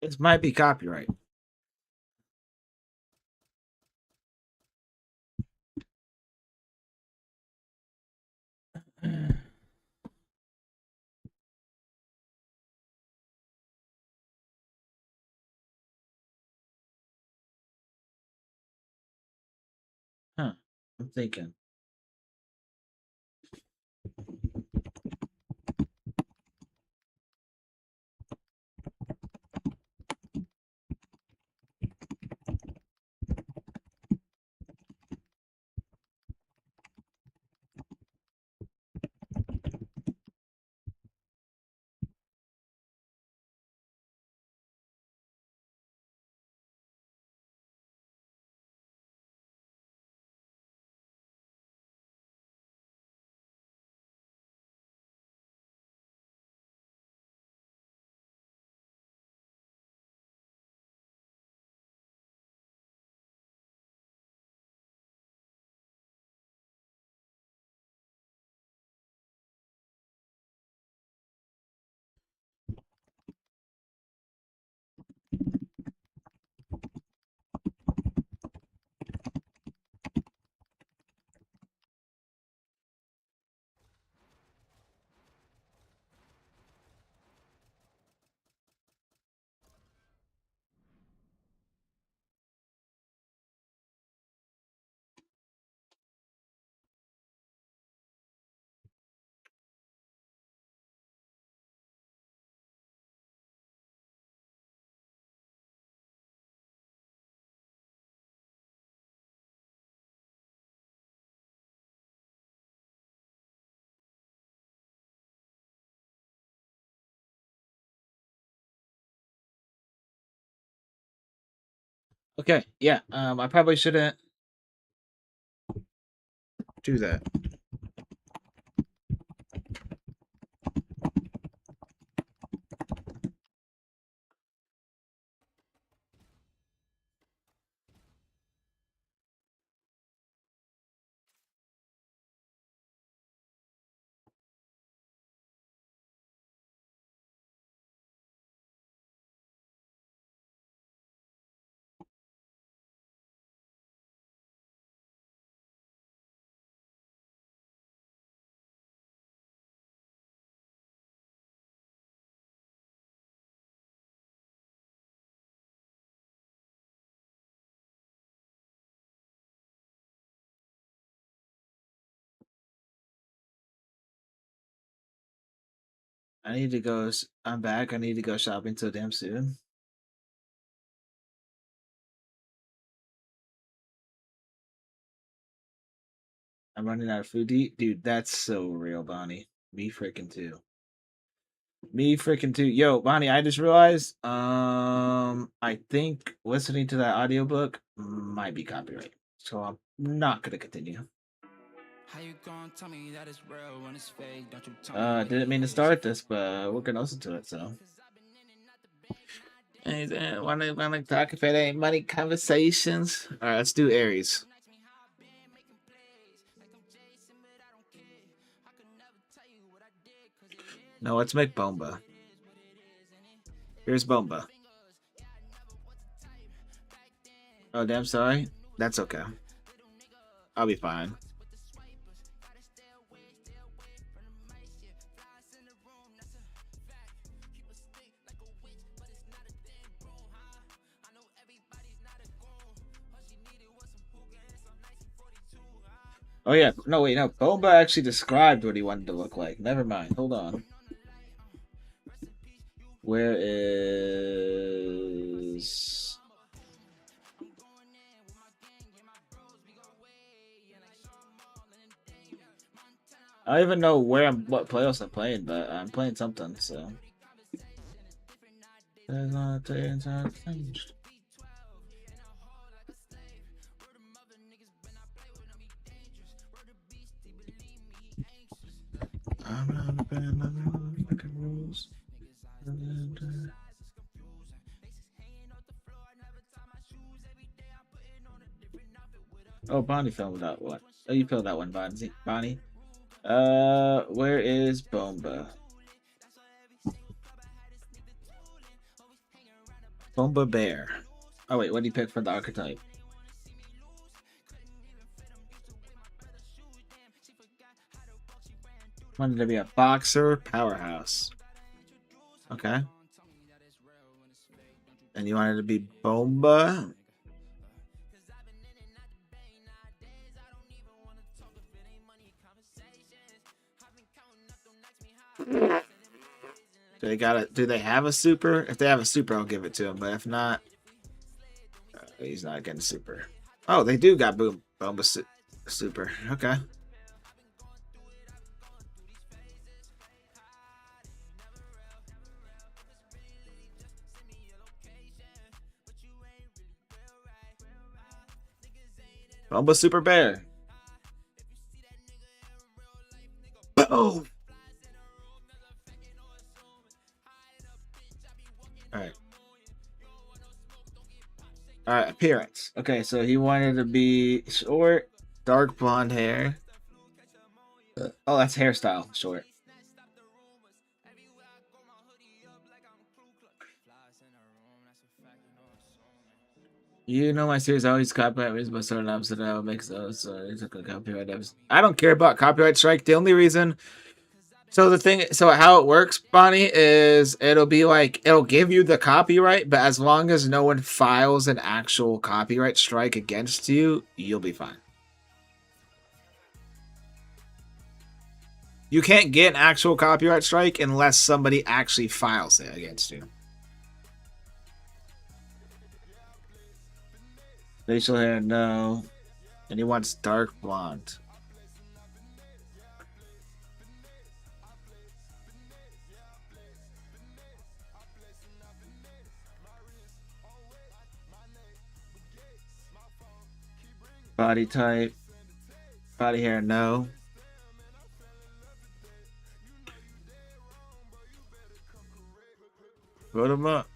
This might be copyright. Huh. I'm thinking. Okay, yeah. I probably shouldn't do that. I need to go. I'm back. I need to go shopping so damn soon. I'm running out of food to eat. Dude, that's so real, Bonnie. Me freaking too. Me freaking too. Yo, Bonnie, I just realized I think listening to that audiobook might be copyright. So I'm not gonna continue. Didn't mean to start this, but we're gonna listen to it, so. Wanna talk if it ain't money conversations? Alright, let's do Aries. No, let's make Bomba. Here's Bomba. Oh, damn, sorry. That's okay. I'll be fine. Oh, yeah. No, wait, no. Bomba actually described what he wanted to look like. Never mind. Hold on. Where is... I don't even know what playlist I'm playing, but I'm playing something, so. I'm not a band, I'm not fucking rules. Oh, Bonnie filled that one. Oh, you filled that one, Bonnie. Where is Bomba? Bomba Bear. Oh wait, what do you pick for the archetype? Wanted to be a boxer powerhouse. Okay. And you wanted to be Bomba. Do they have a super? If they have a super, I'll give it to him. But if not, he's not getting super. Oh, they do got Bomba super. Okay. Bomba Super Bear. Boom! Alright. Alright, appearance. Okay, so he wanted to be short, dark blonde hair. Oh, that's hairstyle, short. You know my series always copyright reasons, but certain opposite I would make those copyright episodes. I don't care about copyright strike. The only reason so how it works, Bonnie, is it'll give you the copyright, but as long as no one files an actual copyright strike against you, you'll be fine. You can't get an actual copyright strike unless somebody actually files it against you. Facial hair, no. And he wants dark blonde. Body type. Body hair, no. Vote him up.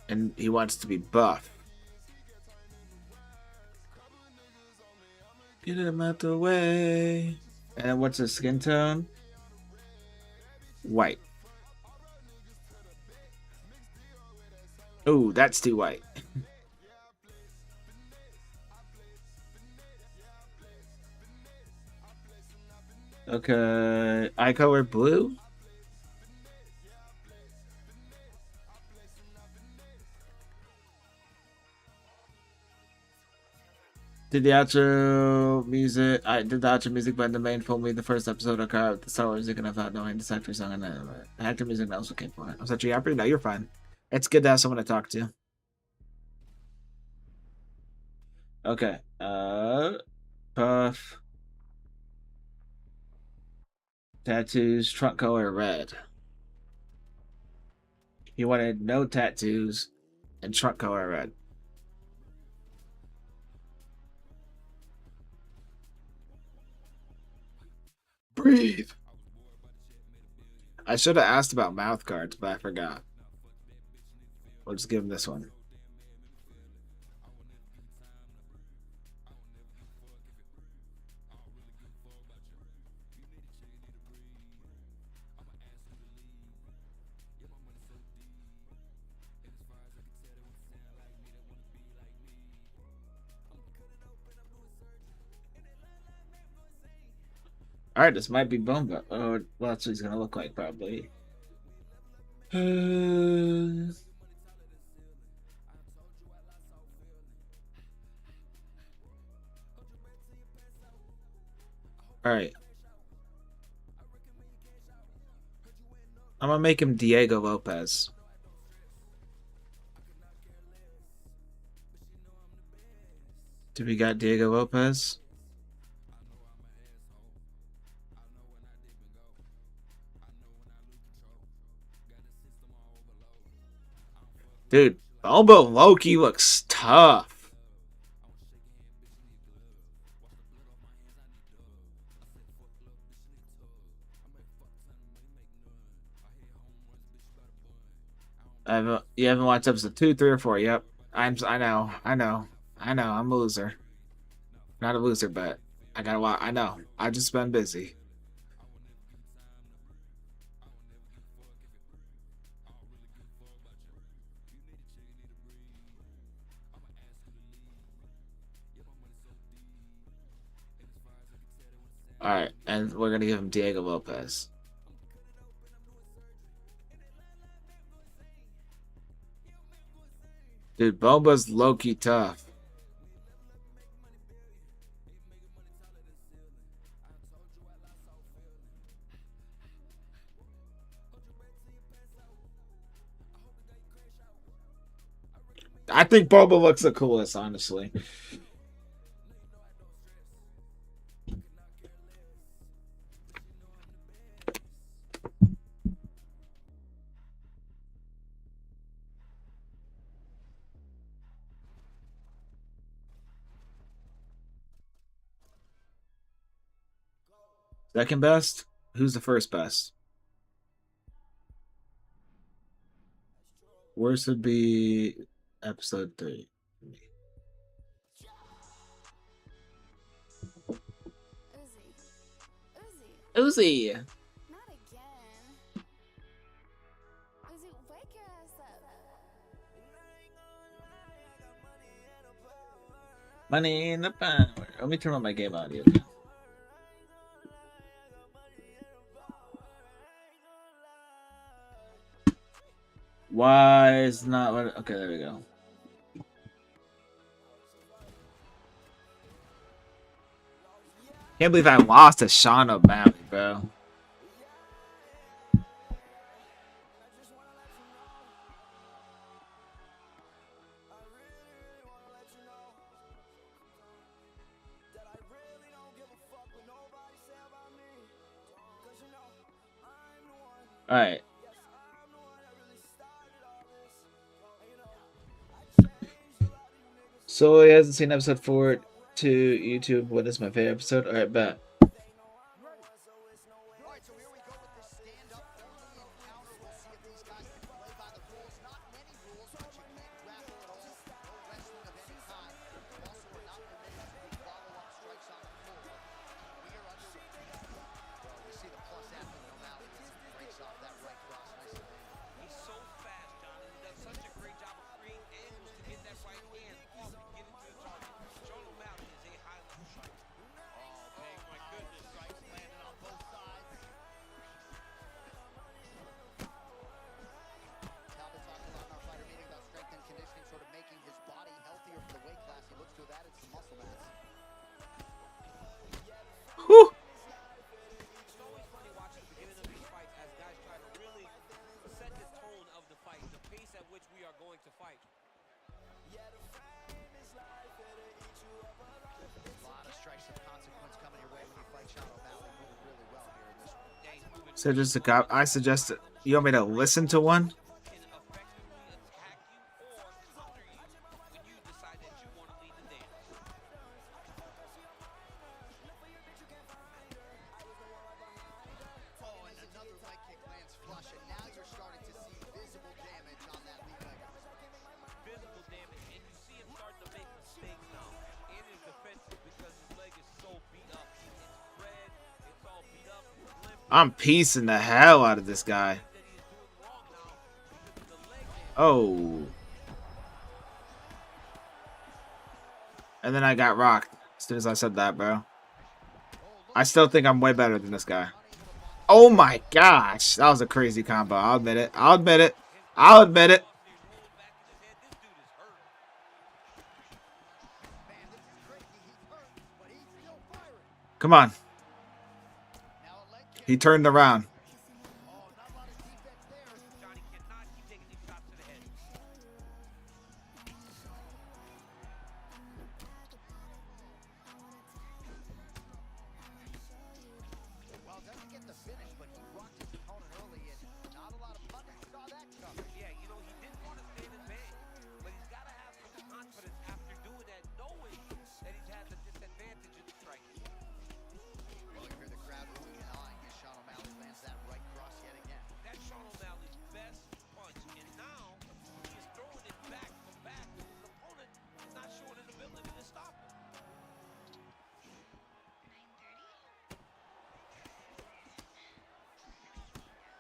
And he wants to be buff. Get him out the way. And what's his skin tone? White. Ooh, that's too white. Okay. Eye color blue? Did the outro music? I did the outro music, but the main told me the first episode occurred with the solo music, and I thought no, the factory song and the actor music also came for it. I'm such a yapper. No, you're fine. It's good to have someone to talk to. Okay. Puff. Tattoos. Trunk color red. He wanted no tattoos and trunk color red. Breathe. I should have asked about mouth guards, but I forgot. We'll just give him this one. Alright, this might be Bomba. Oh, well, that's what he's gonna look like, probably. Alright. I'm gonna make him Diego Lopez. Do we got Diego Lopez? Dude, Elbow Loki looks tough. You haven't watched episode 2, 3, or 4. Yep. I know. I'm a loser. Not a loser, but I gotta watch. I know. I've just been busy. All right, and we're gonna give him Diego Lopez. Dude, Boba's low-key tough. I think Boba looks the coolest, honestly. Second best? Who's the first best? Worst would be episode 3. Uzi. Not again. Uzi, wake your ass up. Money in the power. Let me turn on my game audio. Why is not what? Okay, there we go. Can't believe I lost to Sean O'Malley, bro. All right. So he hasn't seen episode 4 to YouTube. What is my favorite episode? All right, bet. Whew. So just a cop. I suggest you want me to listen to one. I'm piecing the hell out of this guy. Oh. And then I got rocked as soon as I said that, bro. I still think I'm way better than this guy. Oh my gosh. That was a crazy combo. I'll admit it. I'll admit it. I'll admit it. Come on. He turned around.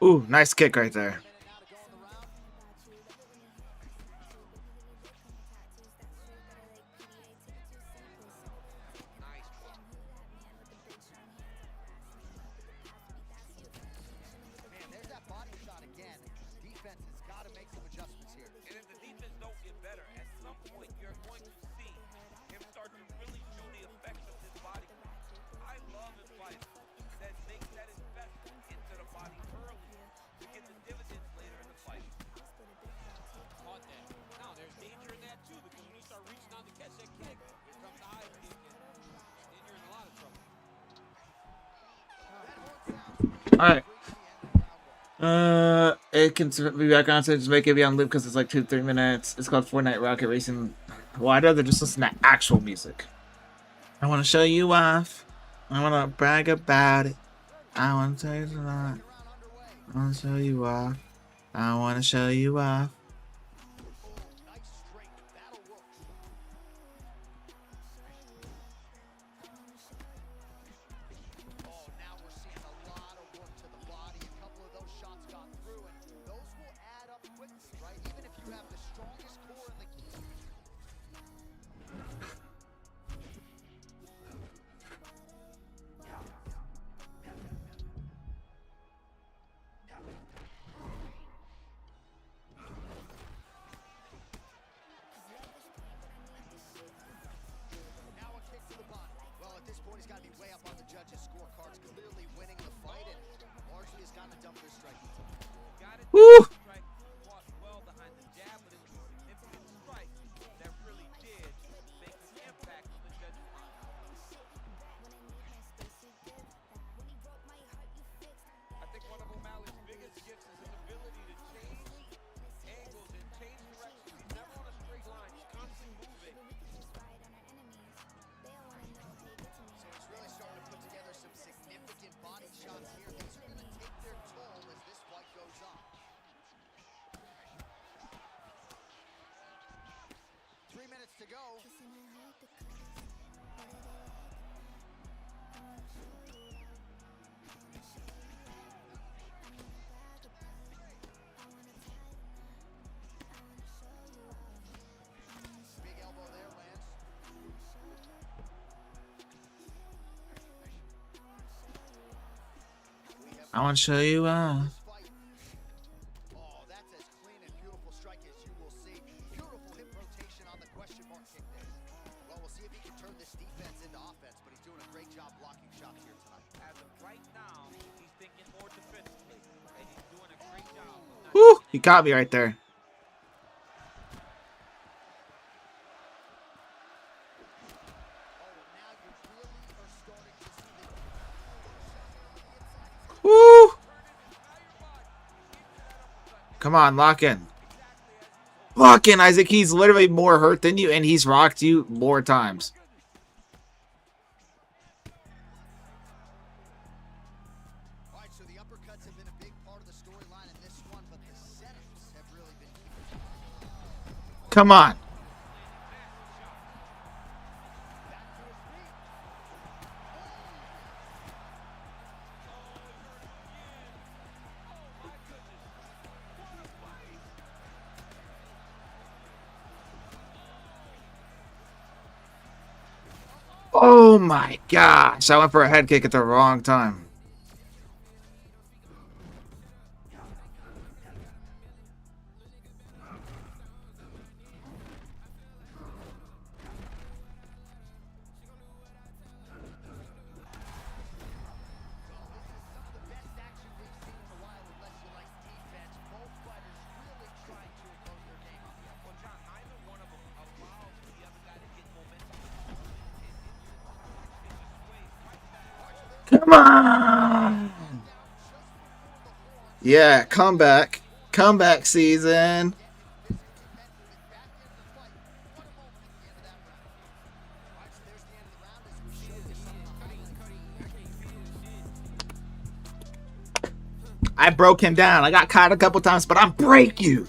Ooh, nice kick right there. Alright. It can be back on, so just make it be on loop because it's like 2-3 minutes. It's called Fortnite Rocket Racing. Well, I'd rather just listen to actual music. I want to show you off. I want to brag about it. I want to tell you a lot. I want to show you off. I want to show you off. Woo! I want to show you off. Woo! He got me right there. Woo! Come on, lock in. Lock in, Isaac. He's literally more hurt than you, and he's rocked you more times. Come on. Oh my gosh. I went for a head kick at the wrong time. Come on! Yeah, comeback. Comeback season. I broke him down. I got caught a couple times, but I break you.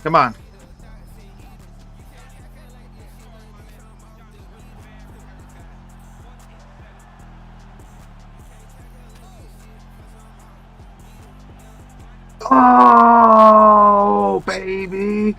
Come on. Oh, baby.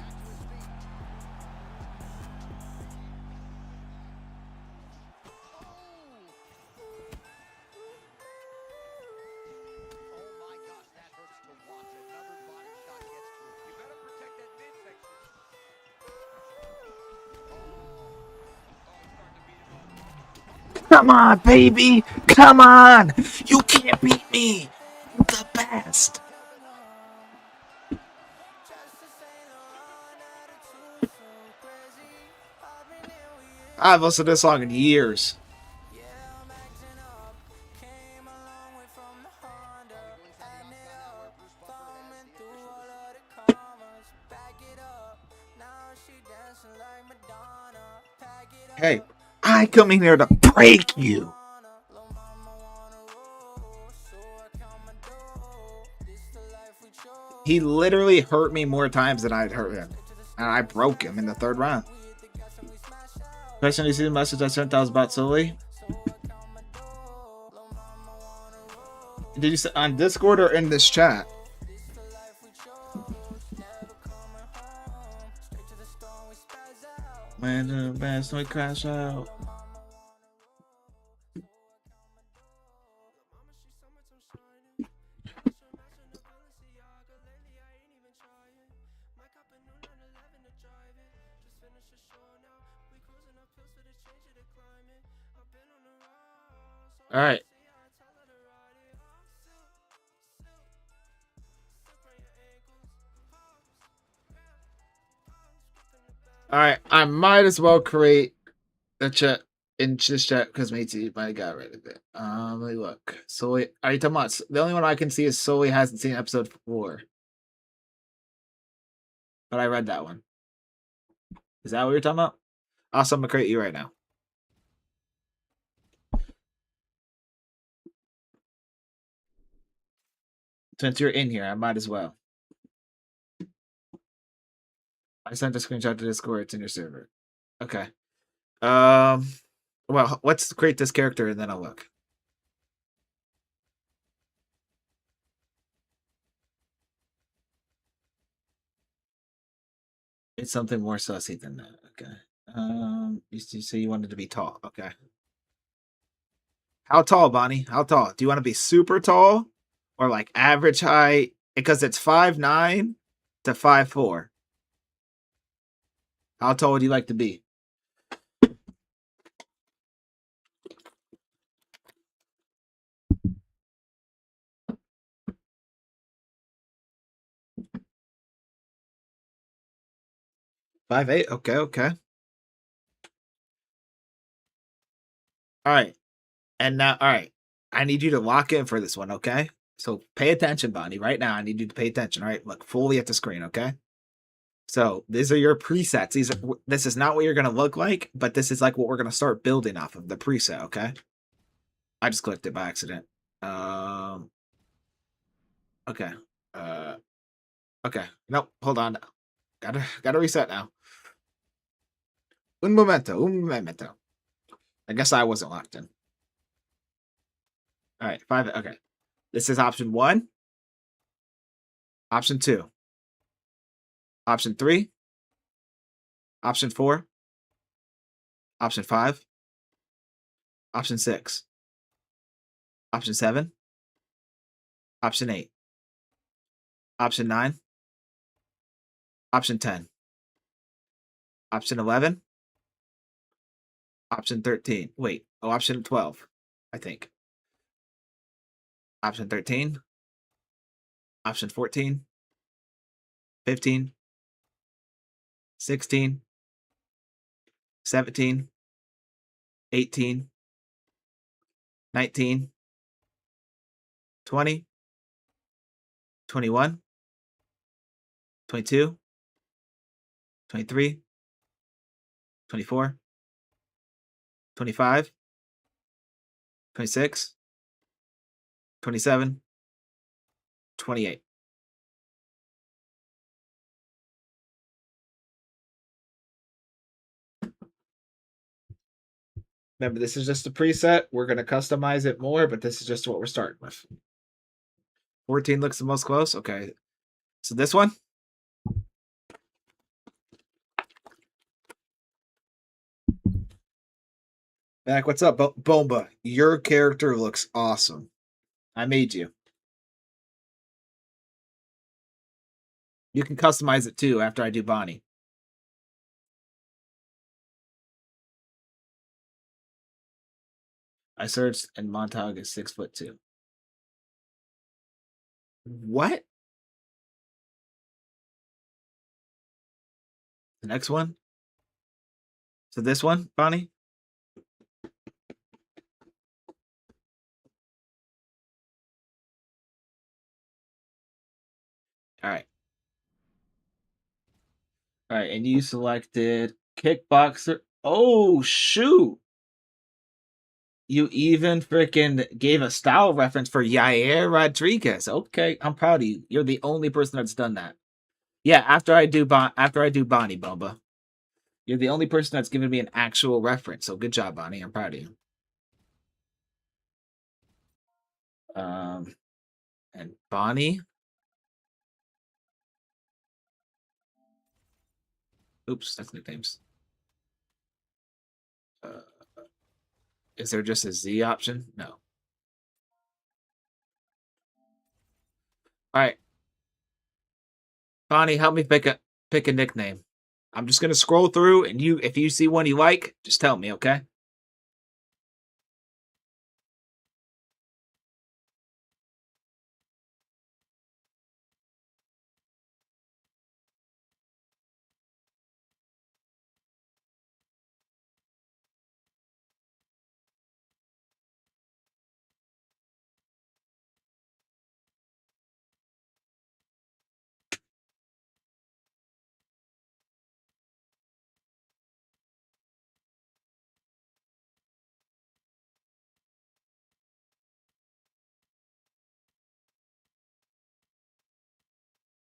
Come on, baby. Come on. You can't beat me. You're the best. I've listened to this song in years. Hey, I come in here to break you. He literally hurt me more times than I'd hurt him. And I broke him in the third round. Question, you see the message I sent that was about Sully? Did you say on Discord or in this chat? When the best we crash out. All right. All right. I might as well create a chat in this chat because Matey might have got rid of it. Let me look. Sully, are you talking about the only one I can see is Sully hasn't seen episode 4. But I read that one. Is that what you're talking about? Also, I'm gonna create you right now. Since you're in here, I might as well. I sent a screenshot to Discord. It's in your server. Okay. Well, let's create this character and then I'll look. It's something more sussy than that. Okay. You say you wanted to be tall. Okay. How tall, Bonnie? How tall? Do you want to be super tall or like average height? Because it's 5'9" to 5'4". How tall would you like to be? Five eight. Okay, okay. All right. And now, all right. I need you to lock in for this one, okay? So pay attention, Bonnie. Right now, I need you to pay attention. All right, look fully at the screen, okay? So these are your presets. This is not what you're gonna look like, but this is like what we're gonna start building off of the preset, okay? I just clicked it by accident. Okay. Okay. Nope. Hold on. Gotta reset now. Un momento. Un momento. I guess I wasn't locked in. All right. 5. Okay. This is option 1. Option 2. Option 3. Option 4. Option 5. Option 6. Option 7. Option 8. Option 9. Option 10. Option 11. Option 13. Wait. Oh, option 12, I think. Option 13. Option 14. 15. 16. 17. 18. 19. 20. 21. 22. 23. 24. 25. 26. 27. 28. Remember, this is just a preset. We're going to customize it more, but this is just what we're starting with. 14 looks the most close. Okay. So this one. Mac, what's up? Bomba, your character looks awesome. I made you. You can customize it too after I do Bonnie. I searched and Montag is 6'2". What? The next one? So this one, Bonnie? All right. All right, and you selected kickboxer. Oh, shoot. You even freaking gave a style reference for Yair Rodriguez. Okay, I'm proud of you. You're the only person that's done that. Yeah, after I do Bonnie, Bomba. You're the only person that's given me an actual reference. So good job, Bonnie. I'm proud of you. And Bonnie. Oops, that's nicknames. Is there just a Z option? No. All right. Bonnie, help me pick a nickname. I'm just gonna scroll through, and if you see one you like, just tell me, okay?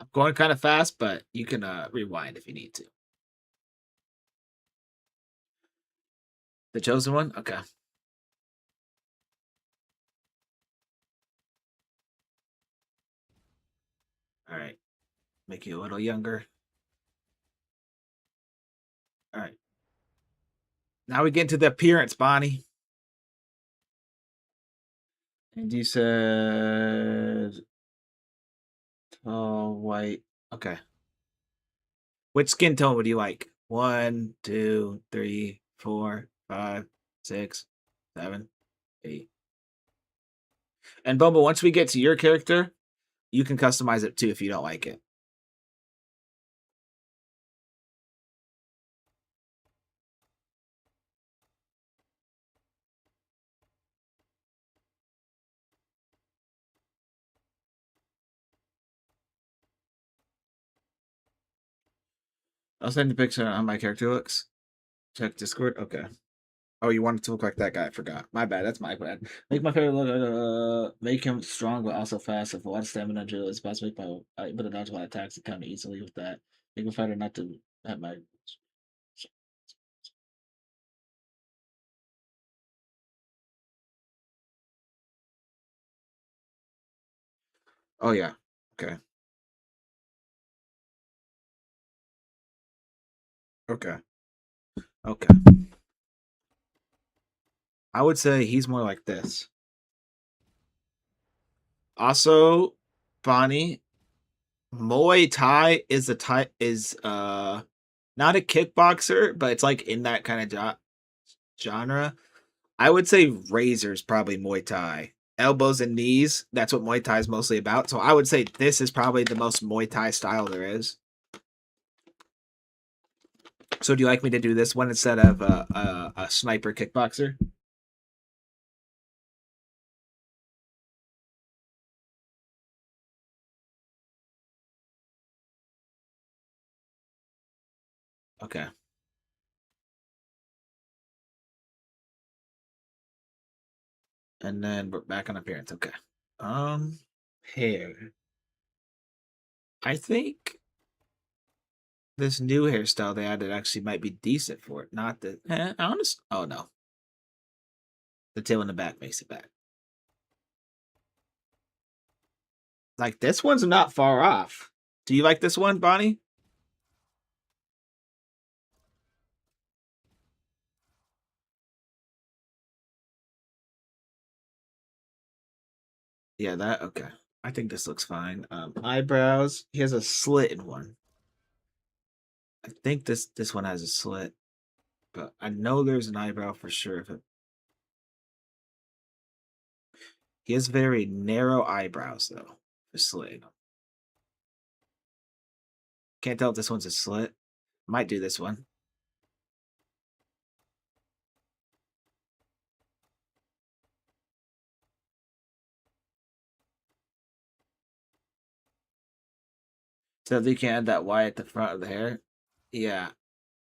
I'm going kind of fast, but you can rewind if you need to. The chosen one? Okay. All right. Make you a little younger. All right. Now we get into the appearance, Bonnie. And you said tall, white. Okay. Which skin tone would you like? 1, 2, 3, 4, 5, 6, 7, 8. And Bumble, once we get to your character, you can customize it too if you don't like it. I'll send you a picture of how my character looks. Check Discord. Okay. Oh, you want it to look like that guy? I forgot. My bad. That's my bad. Make my favorite look. Make him strong but also fast. With a lot of stamina, agility, is possible. But a dodge while attacks and counter easily with that. Make my fighter not to have my. Oh yeah. Okay. Okay. Okay. I would say he's more like this. Also, Bonnie, Muay Thai is not a kickboxer, but it's like in that kind of genre. I would say Razor's probably Muay Thai. Elbows and knees, that's what Muay Thai is mostly about. So I would say this is probably the most Muay Thai style there is. So do you like me to do this one instead of a sniper kickboxer? Okay. And then we're back on appearance. Okay. Hair. I think this new hairstyle they added actually might be decent for it. Not the honest. Oh no. The tail in the back makes it back. Like, this one's not far off. Do you like this one, Bonnie? Yeah, that okay. I think this looks fine. Eyebrows. He has a slit in one. I think this one has a slit, but I know there's an eyebrow for sure. He has very narrow eyebrows though. For slit. Can't tell if this one's a slit. Might do this one. So they can add that Y at the front of the hair. Yeah.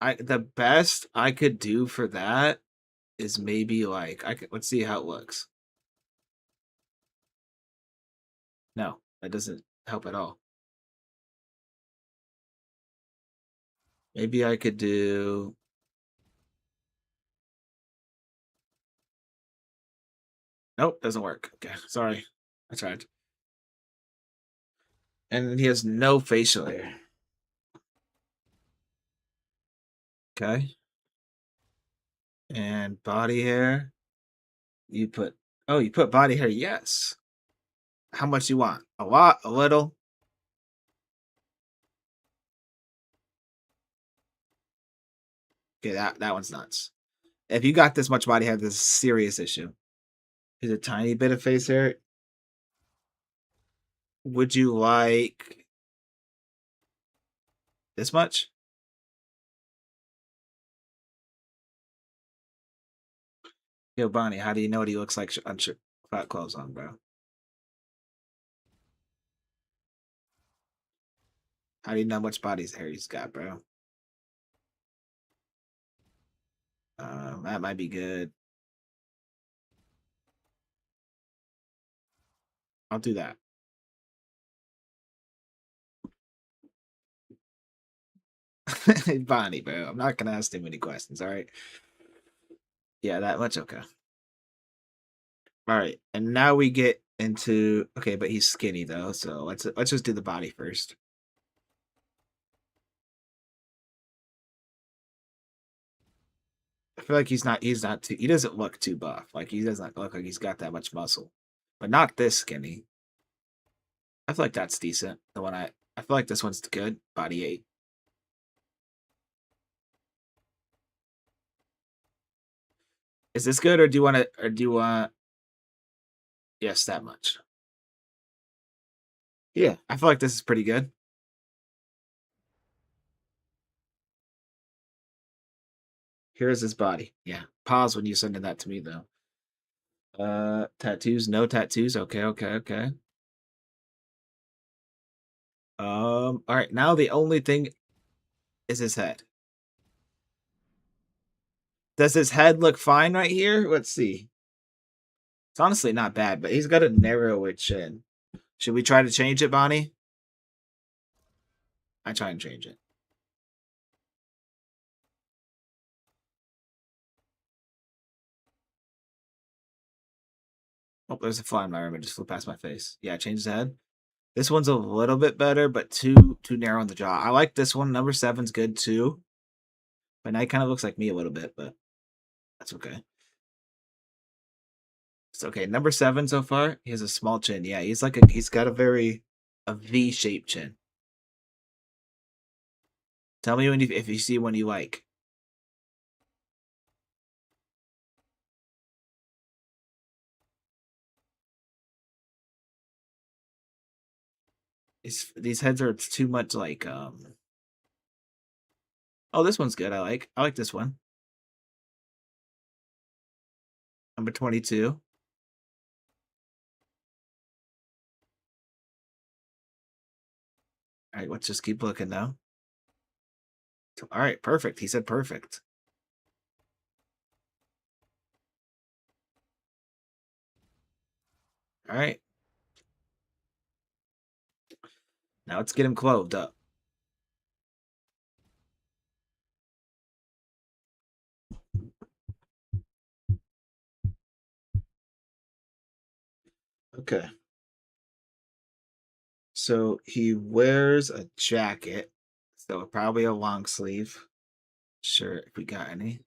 The best I could do for that is maybe like let's see how it looks. No, that doesn't help at all. Maybe I could do nope, doesn't work. Okay, sorry. I tried. And he has no facial hair. Okay. And body hair. You put you put body hair, yes. How much you want? A lot, a little? Okay, that one's nuts. If you got this much body hair, there's a serious issue. Is a tiny bit of face hair. Would you like this much? Yo, Bonnie, how do you know what he looks like without clothes on, bro? How do you know how much body hair he's got, bro? That might be good. I'll do that. Bonnie, bro. I'm not gonna ask too many questions, all right? Yeah, that much, okay. All right, and now we get into okay, but he's skinny though, so let's just do the body first. I feel like he's not too he doesn't look too buff. Like he doesn't look like he's got that much muscle. But not this skinny. I feel like that's decent. The one I feel like this one's good. Body 8. Is this good or do you want yes, that much. Yeah, I feel like this is pretty good. Here's his body. Yeah. Pause when you sending that to me though. Tattoos, no tattoos. Okay, okay, okay. All right, now the only thing is his head. Does his head look fine right here? Let's see. It's honestly not bad, but he's got a narrower chin. Should we try to change it, Bonnie? I try and change it. Oh, there's a fly in my room. It just flew past my face. Yeah, change the head. This one's a little bit better, but too narrow on the jaw. I like this one. Number 7's good too. But now he kind of looks like me a little bit, but that's okay. It's okay. Number 7 so far. He has a small chin. Yeah, he's got a V-shaped chin. Tell me if you see one you like. These heads are too much like oh, this one's good. I like this one. Number 22. All right, let's just keep looking now. All right, perfect. He said perfect. All right. Now let's get him clothed up. Okay. So he wears a jacket. So probably a long sleeve shirt if we got any.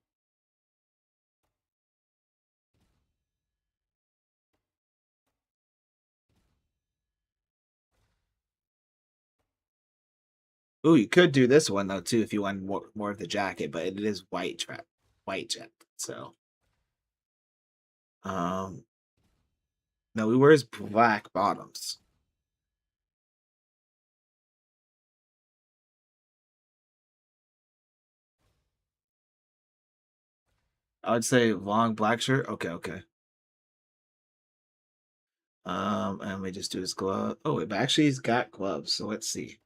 Ooh, you could do this one though too if you want more of the jacket, but it is white jacket. So no, he wears black bottoms. I would say long black shirt. Okay. And we just do his glove. Oh, but actually he's got gloves, so let's see.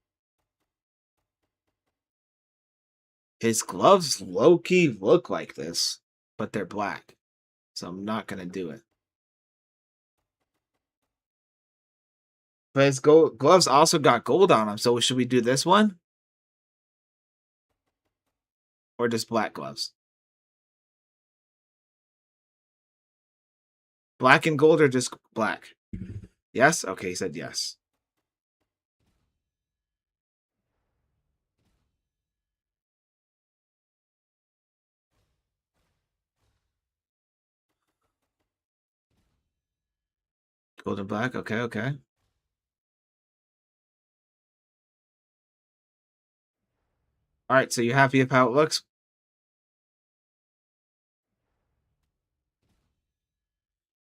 His gloves low-key look like this, but they're black. So I'm not gonna do it. But his gloves also got gold on them, so should we do this one? Or just black gloves? Black and gold or just black? Yes? Okay, he said yes. Gold and black, okay. Alright, so you happy with how it looks?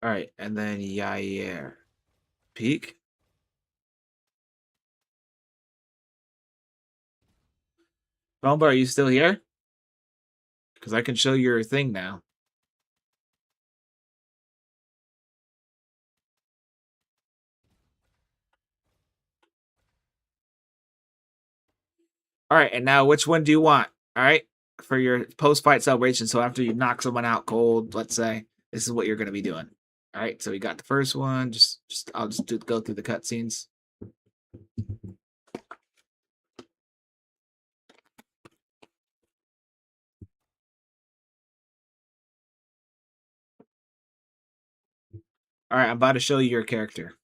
Alright, and then Yair. Peek. Bomba, are you still here? Because I can show you your thing now. Alright, and now which one do you want? Alright? For your post-fight celebration, so after you knock someone out cold, let's say, this is what you're gonna be doing. Alright, so we got the first one. I'll just go through the cutscenes. Alright, I'm about to show you your character.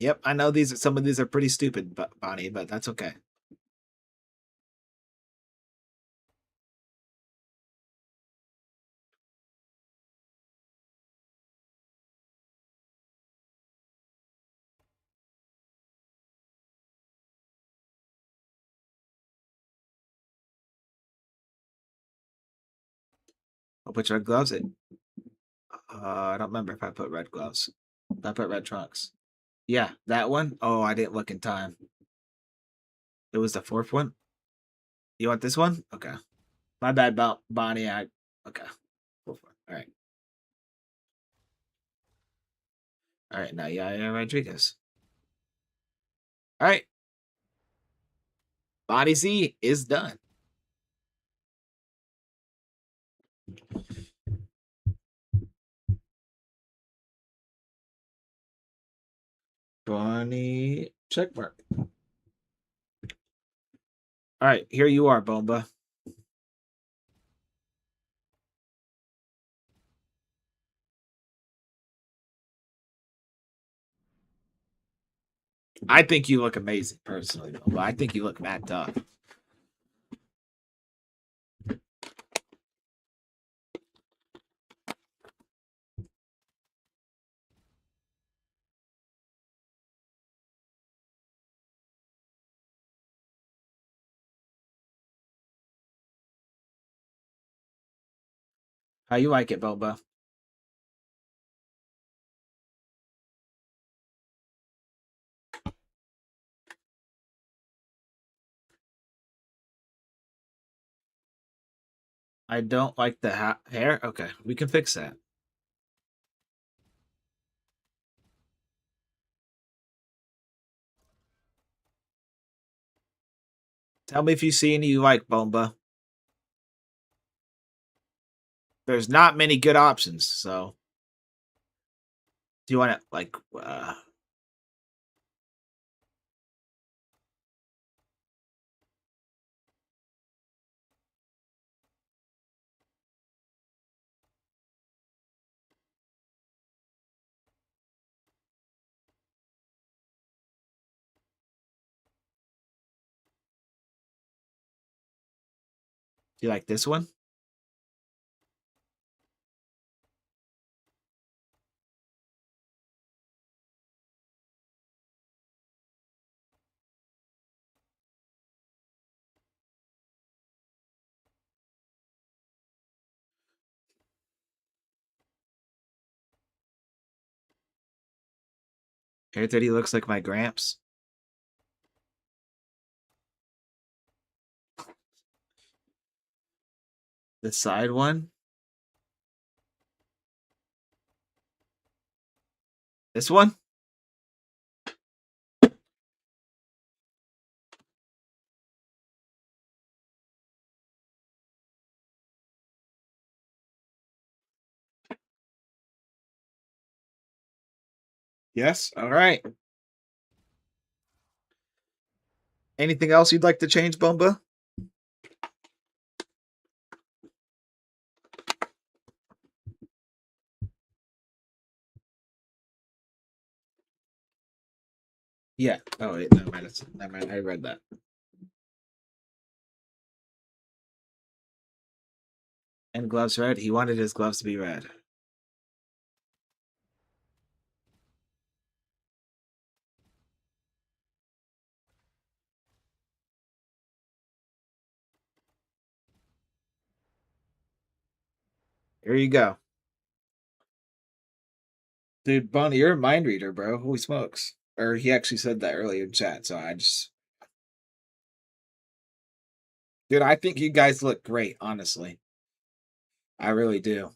Yep, I know some of these are pretty stupid, Bonnie, but that's okay. I'll put red gloves in. I don't remember if I put red gloves. I put red trunks. Yeah, that one. Oh, I didn't look in time. It was the fourth one. You want this one? Okay. My bad about Bonnie. Okay. All right. All right. Now, yeah, Rodriguez. All right. Bonnie Z is done. Bonnie checkmark. All right, here you are, Bomba. I think you look amazing, personally, Bomba. I think you look mad tough. How you like it, Bomba? I don't like the hair. Okay, we can fix that. Tell me if you see any you like, Bomba. There's not many good options, so. Do you want to like do you like this one? Hair that he looks like my Gramps. The side one. This one? Yes. All right. Anything else you'd like to change, Bumba? Yeah. Oh, wait. Never mind. Never mind. I read that. And gloves red. He wanted his gloves to be red. Here you go. Dude, Bonnie, you're a mind reader, bro. Holy smokes. Or he actually said that earlier in chat, so I just... Dude, I think you guys look great, honestly. I really do.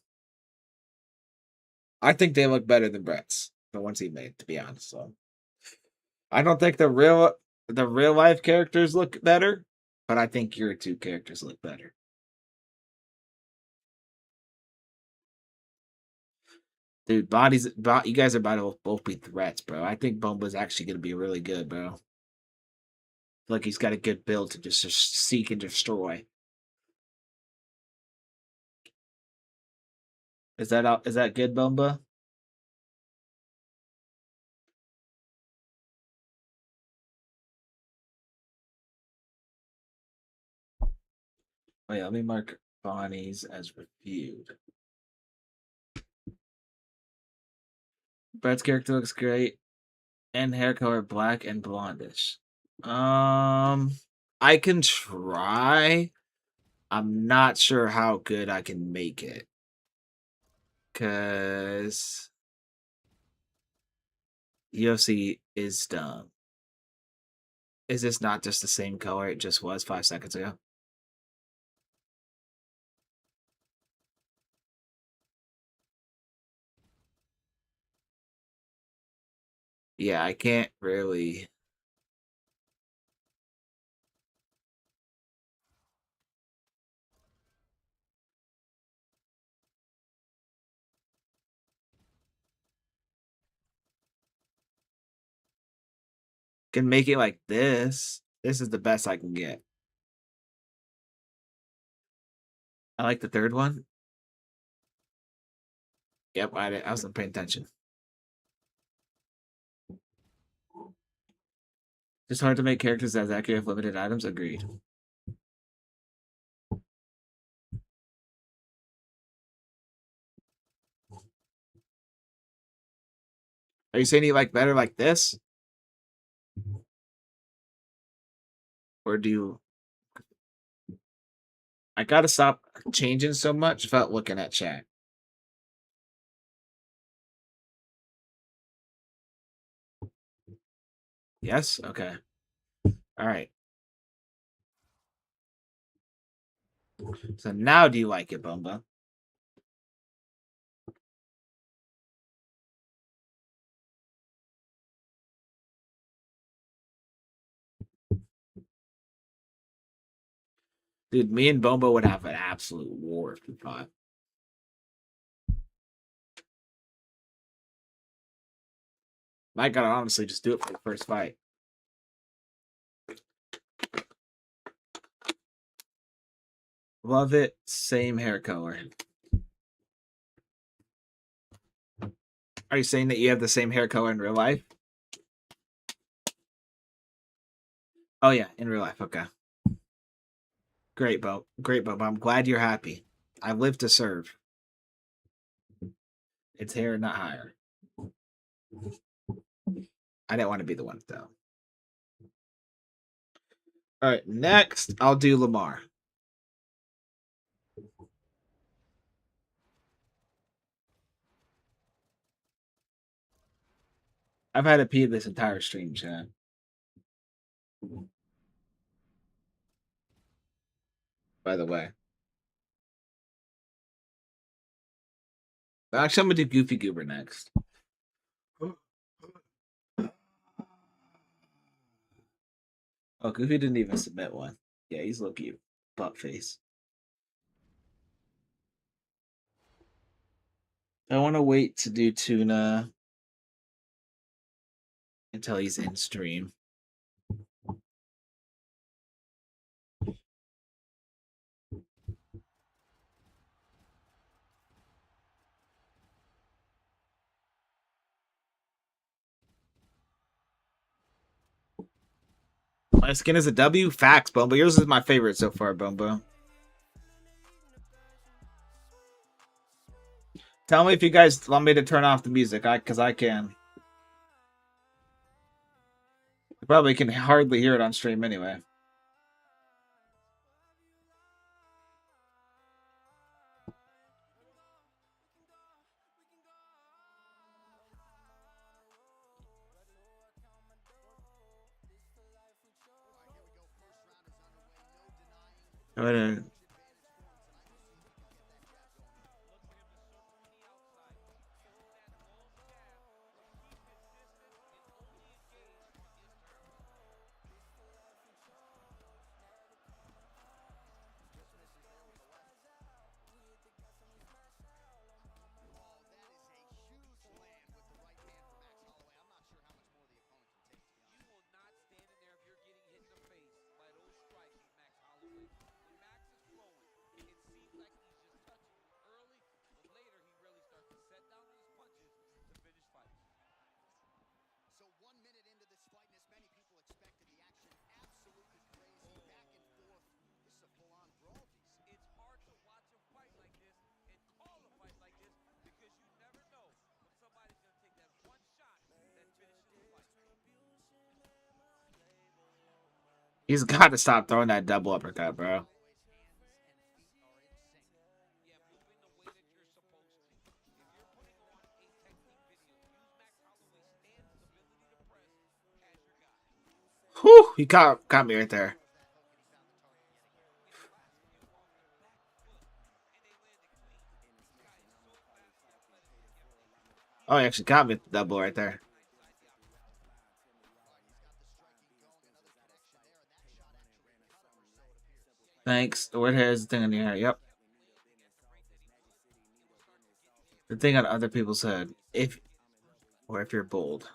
I think they look better than Brett's, the ones he made, to be honest. So I don't think the real life characters look better, but I think your two characters look better. Dude, you guys are about to both be threats, bro. I think Bumba's actually gonna be really good, bro. Like he's got a good build to just seek and destroy. Is that good, Bumba? Oh yeah, let me mark Bonnie's as reviewed. Brett's character looks great, and hair color black and blondish. I can try. I'm not sure how good I can make it. Cause UFC is dumb. Is this not just the same color it just was 5 seconds ago? Yeah, I can't really. Can make it like this. This is the best I can get. I like the third one. Yep, I wasn't paying attention. Just hard to make characters as accurate with limited items. Agreed. Are you saying you like better like this? Or do you... I gotta stop changing so much without looking at chat. Yes? Okay. All right. So now do you like it, Bumba? Dude, me and Bombo would have an absolute war if we fought. Might gotta honestly just do it for the first fight. Love it. Same hair color. Are you saying that you have the same hair color in real life? Oh yeah, in real life. Okay. Great, Bo. Great, Bo. I'm glad you're happy. I live to serve. It's hair, not higher. I didn't want to be the one though. All right, next I'll do Lamar. I've had to pee this entire stream, Chad. By the way. Actually, I'm gonna do Goofy Goober next. Oh, Goofy didn't even submit one. Yeah, he's low key butt face. I want to wait to do Tuna until he's in stream. My skin is a W? Facts, Bumbo. Yours is my favorite so far, Bumbo. Tell me if you guys want me to turn off the music, because I can. You probably can hardly hear it on stream anyway. He's got to stop throwing that double uppercut, bro. Whew, he caught me right there. Oh, he actually caught me with the double right there. Thanks. What has the thing on your hair? Yep. The thing on other people's head. If you're bold.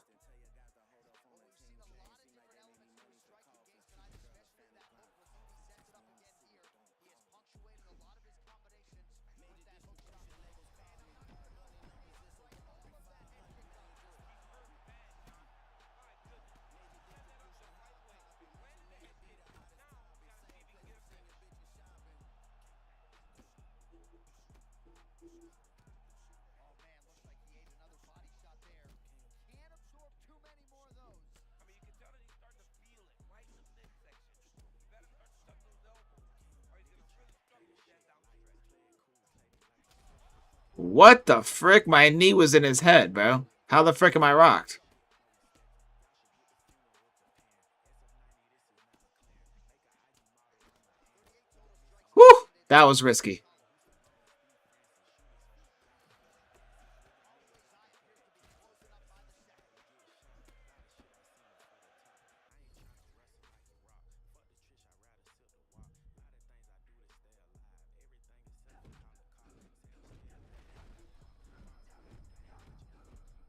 What the frick? My knee was in his head, bro. How the frick am I rocked? Whew! That was risky.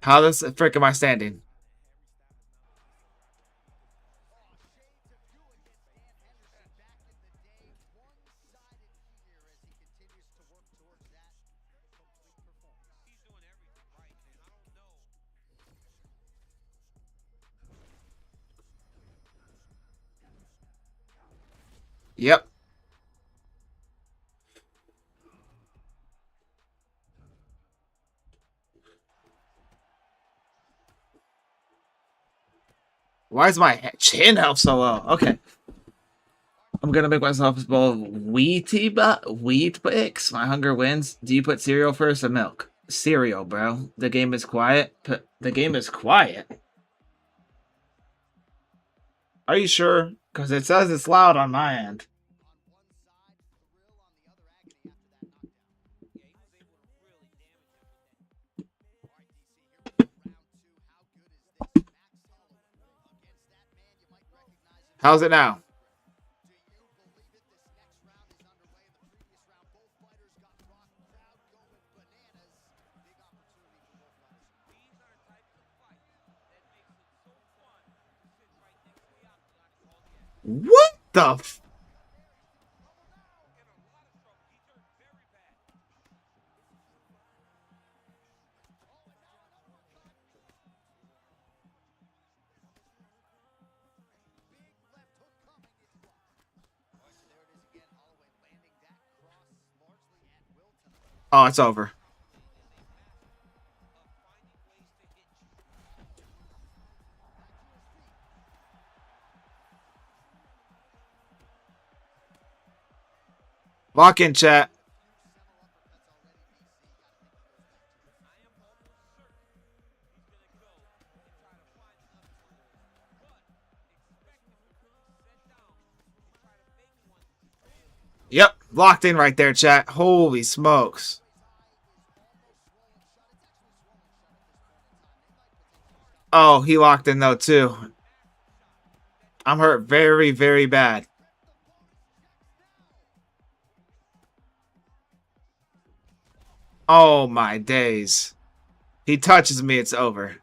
How the frick am I standing? Yep. Why is my chin health so low? Okay. I'm gonna make myself a bowl of wheat Bix. My hunger wins. Do you put cereal first or milk? Cereal, bro. The game is quiet. The game is quiet. Are you sure? Because it says it's loud on my end. How's it now? What the f- Oh, it's over. Lock in, chat. Yep, locked in right there, chat. Holy smokes. Oh, he locked in though too. I'm hurt very, very bad. Oh my days. He touches me, it's over.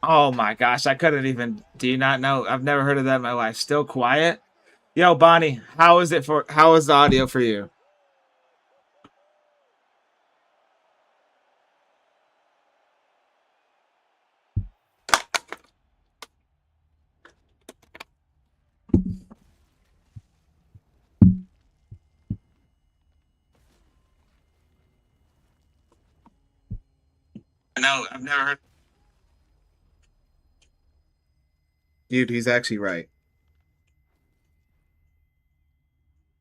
Oh my gosh, I couldn't even. Do you not know? I've never heard of that in my life. Still quiet? Yo, Bonnie, how is the audio for you? No, I've never heard. Dude, he's actually right.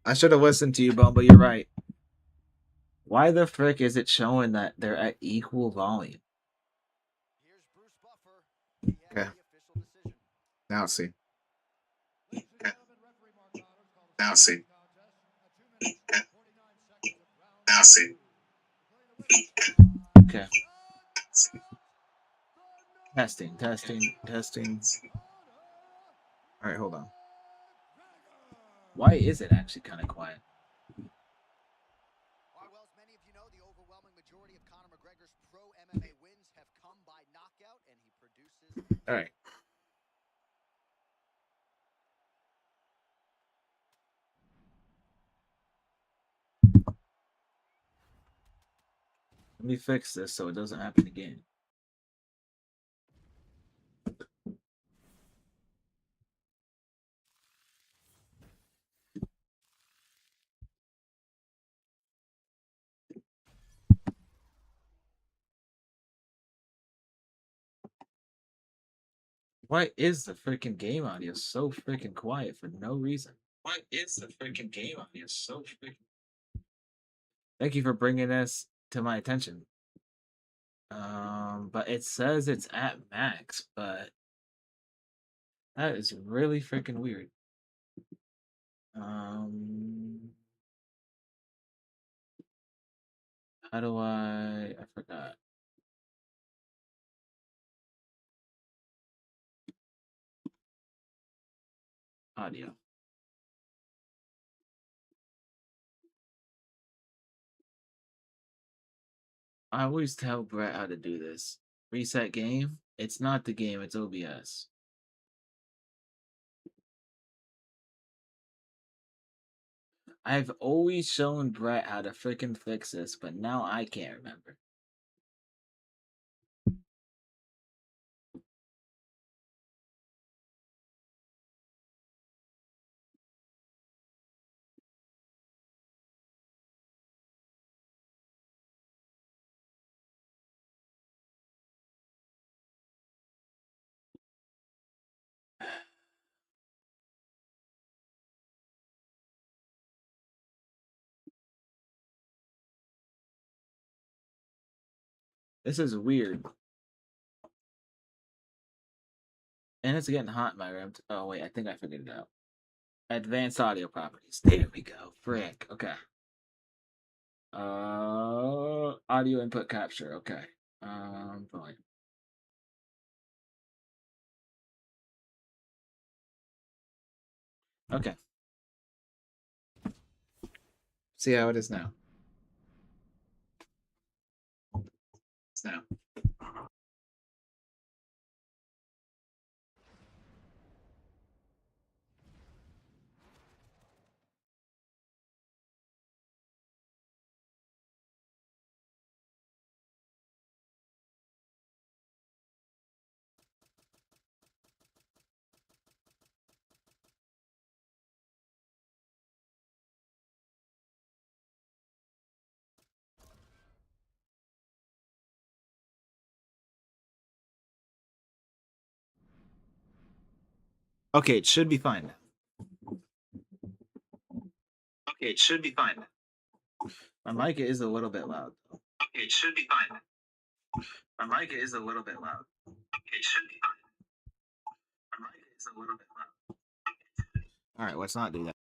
I should have listened to you, Bone, but you're right. Why the frick is it showing that they're at equal volume? Okay. Now see. Okay. Now see. Okay. Now see. Okay. Testing, testing, testing. All right, hold on. Why is it actually kind of quiet? Well, as many of you know, the overwhelming majority of Conor McGregor's pro MMA wins have come by knockout, and he produces. All right. Let me fix this so it doesn't happen again. Why is the freaking game audio so freaking quiet for no reason? Why is the freaking game audio so freaking... Thank you for bringing this to my attention. But it says it's at max, but that is really freaking weird. How do I forgot. Audio. I always tell Brett how to do this. Reset game. It's not the game, it's OBS. I've always shown Brett how to freaking fix this, but now I can't remember. This is weird. And it's getting hot in my room. Oh, wait, I think I figured it out. Advanced audio properties. There we go. Frick. Okay. Audio input capture. Okay. Fine. Okay. See how it is now. It's now. Okay, it should be fine now. Okay, it should be fine now. My mic is a little bit loud. Okay, it should be fine now. My mic is a little bit loud. Okay, it should be fine. My mic is a little bit loud. All right, let's not do that.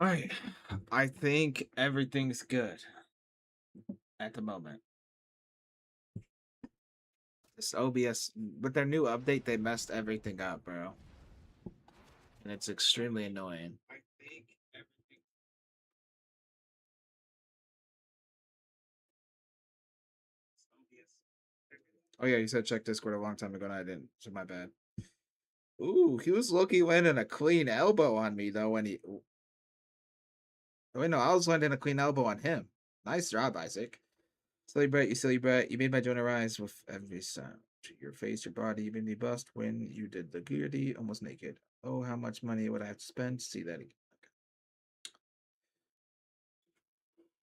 All right, I think everything's good at the moment. This OBS, with their new update, they messed everything up, bro. And it's extremely annoying. I think everything. Oh yeah, you said check Discord a long time ago and I didn't, so my bad. Ooh, he was lucky landing a clean elbow on me though when he. Wait, no, I was landing a clean elbow on him. Nice job, Isaac. Silly Brett, you silly Brett. You made my joint rise with every sound. Your face, your body, even the bust when you did the gritty, almost naked. Oh, how much money would I have to spend to see that again?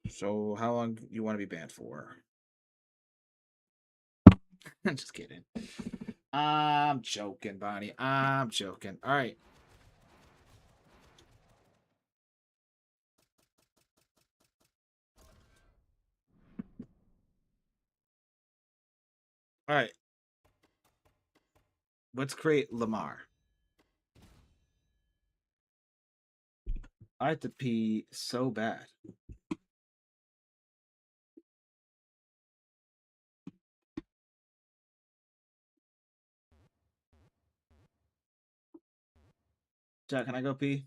So, how long you want to be banned for? I'm just kidding. I'm joking, Bonnie. I'm joking. All right. All right. Let's create Lamar. I have to pee so bad. Jack, can I go pee?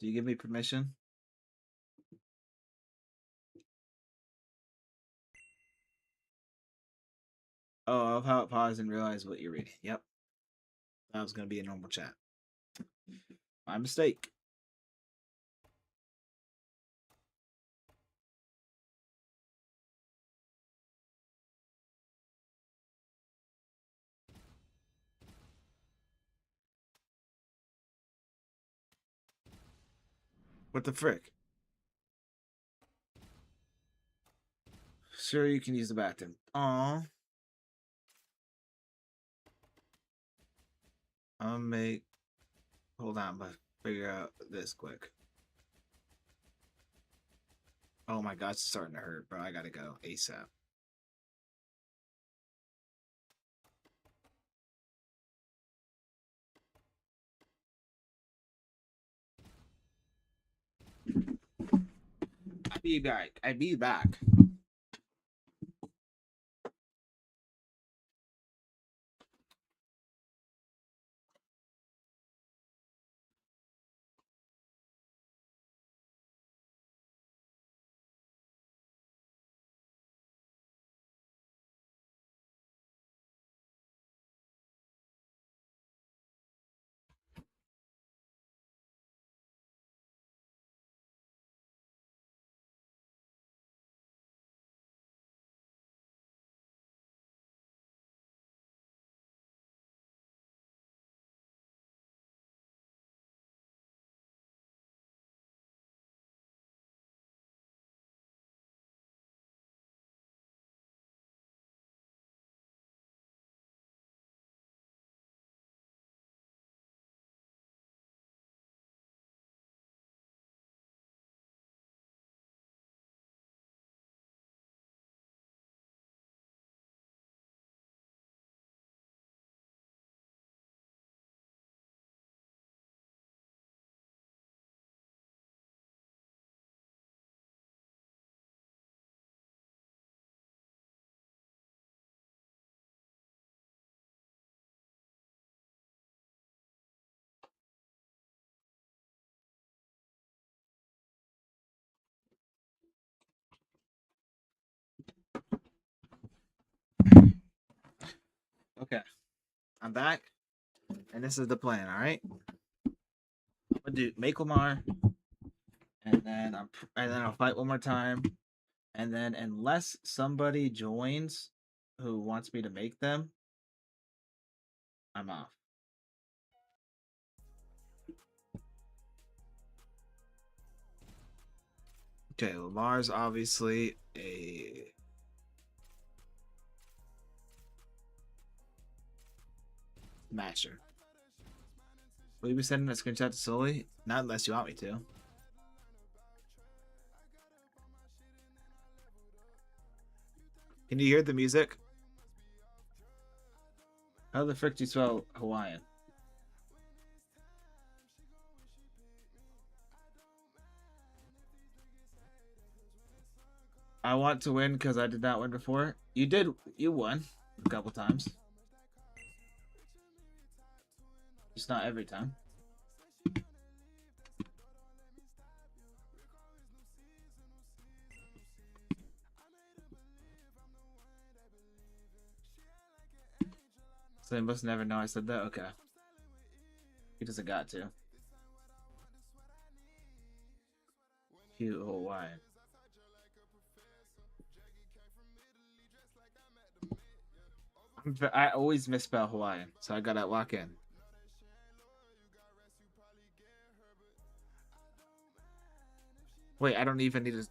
Do you give me permission? Oh, I'll how it pause and realize what you're reading. Yep. That was going to be a normal chat. My mistake. What the frick? Sure, you can use the bathroom. Aw. I'll make. Hold on, but figure out this quick. Oh my god, it's starting to hurt, bro. I gotta go ASAP. I'll be back. I'll be back. Okay, I'm back, and this is the plan. All right, I'm gonna do make Lamar, and then I'll fight one more time, and then unless somebody joins who wants me to make them, I'm off. Okay, Lamar's obviously a master. Will you be sending a screenshot to Sully? Not unless you want me to. Can you hear the music? How the frick do you spell Hawaiian? I want to win because I did not win before. You did. You won a couple times. Just not every time. So he must never know I said that? Okay. He doesn't got to. Cute Hawaiian. I always misspell Hawaiian, so I gotta lock in. Wait, I don't even need to.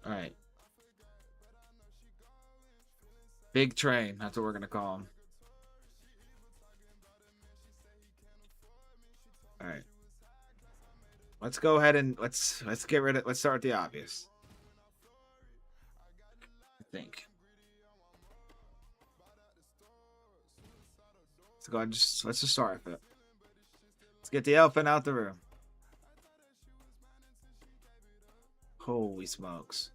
All right. Big Train. That's what we're gonna call him. All right. Let's go ahead and let's get rid of. Let's start with the obvious. I think. Let's go ahead and let's just start with it. Let's get the elephant out the room. Holy smokes.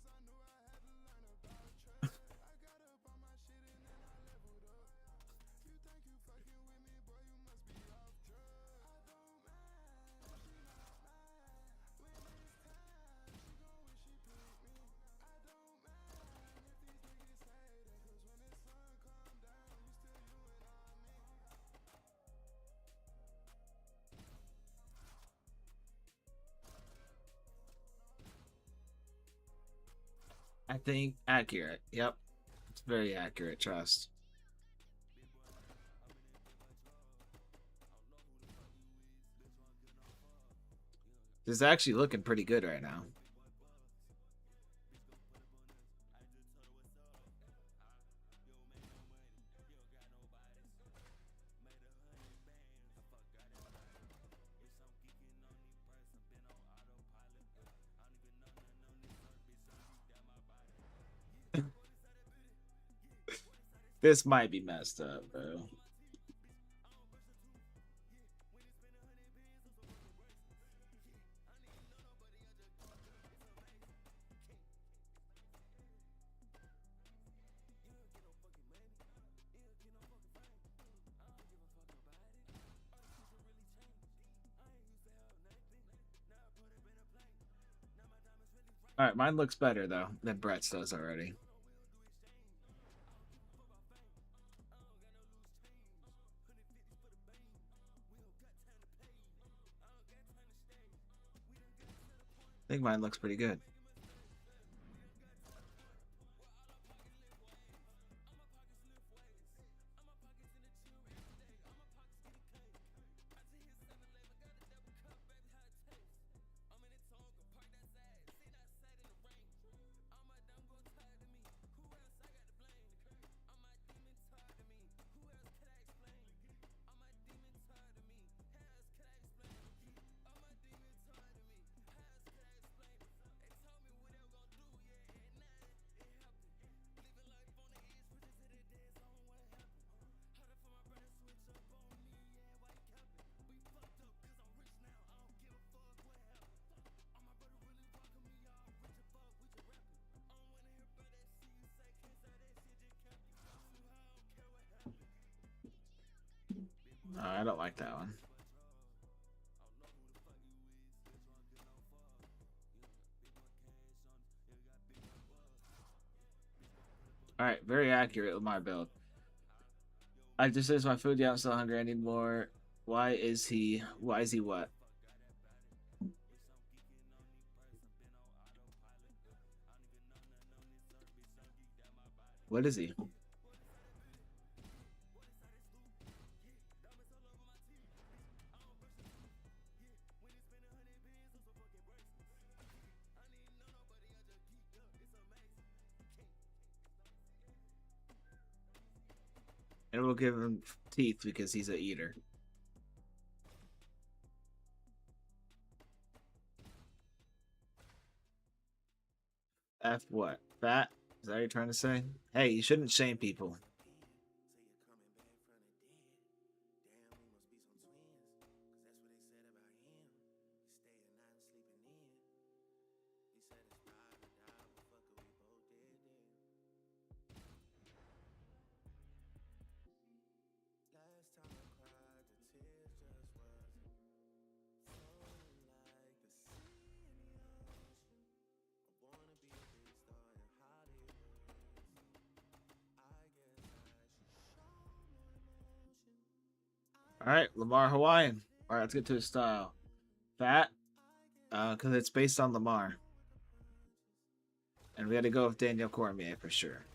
I think accurate. Yep. It's very accurate, trust. This is actually looking pretty good right now. This might be messed up, bro. All right, mine looks better though than Brett's does already. I think mine looks pretty good. I don't like that one. All right, very accurate with my build. I just says my food. Yeah, I'm still hungry. I need more. Why is he? Why is he what? What is he? And we'll give him teeth because he's a eater. F what? Fat? Is that what you're trying to say? Hey, you shouldn't shame people. All right, Lamar Hawaiian. All right, let's get to his style. Fat, because it's based on Lamar. And we had to go with Daniel Cormier for sure.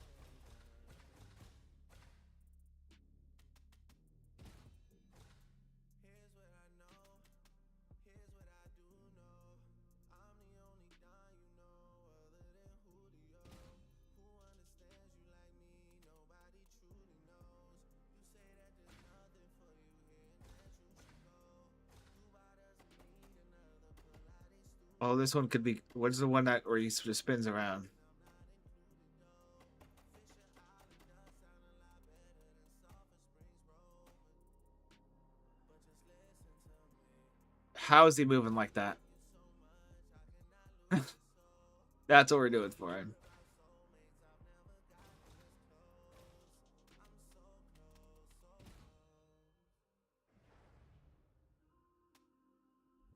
Oh, this one could be. What's the one that where he just spins around? How is he moving like that? That's what we're doing for him.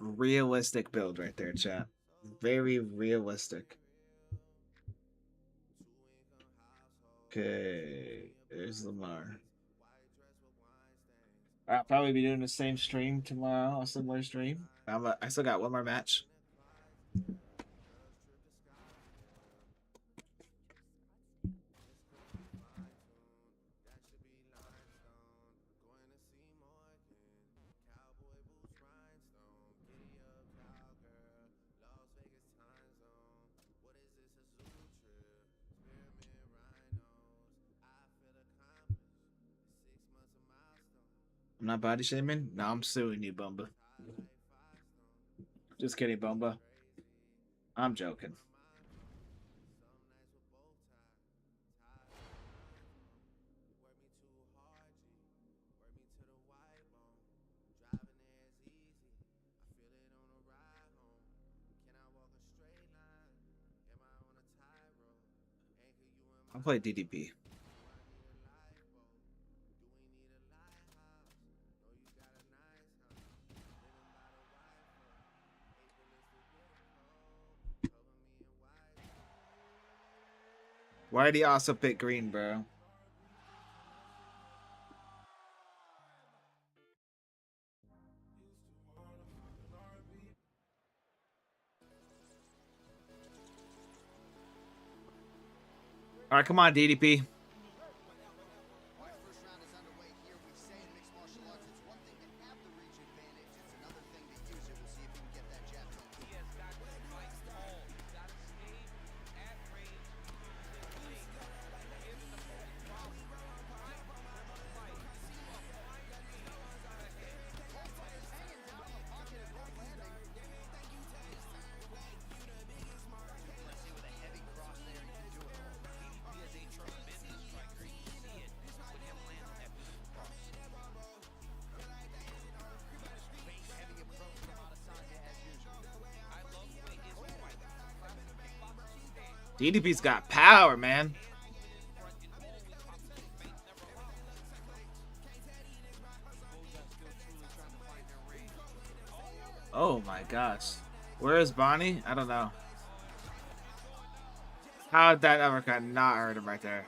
Realistic build right there, chat. Very realistic. Okay, there's Lamar. I'll probably be doing the same stream tomorrow, a similar stream. I still got one more match. I'm not body shaming. No, I'm suing you, Bumba. Just kidding, Bumba. I'm joking. I'll play DDP. Why did he also pick green, bro? All right, come on, DDP. All right, first round is underway here. We say in mixed martial arts, it's one thing to have the reach advantage. It's another thing to use it. We'll see if he can get that jab done. He has got to fight all. He's got to stay at range. Use his weight. If the opponent drops, fight. Fight. Let's see with a heavy cross there. He can do it all. He is a tremendous striker. You can see it with him landing that beautiful cross. Heavy approach from Adesanya as usual. I love the way his fight. Kickboxing stance. DDP's got power, man. Oh my gosh. Where is Bonnie? I don't know. How did that uppercut not hurt him right there?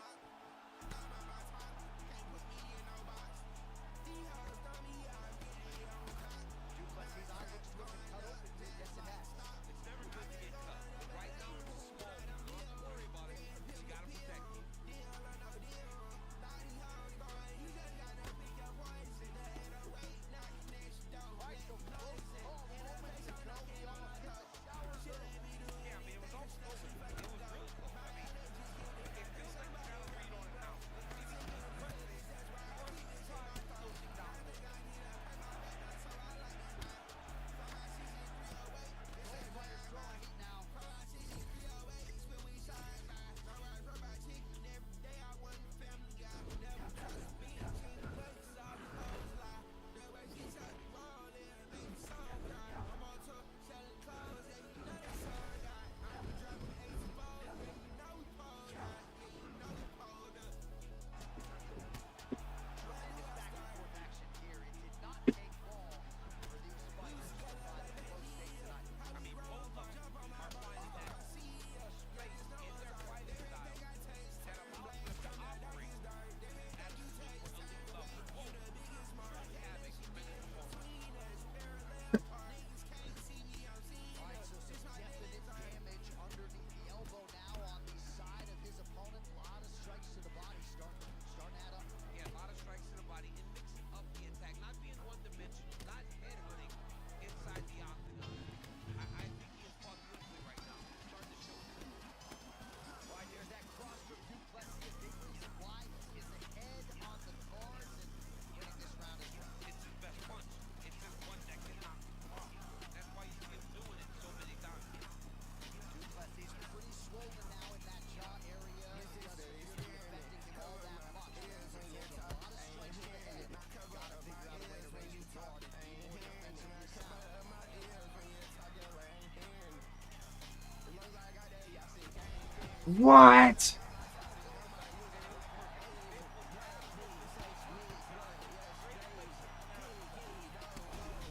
What?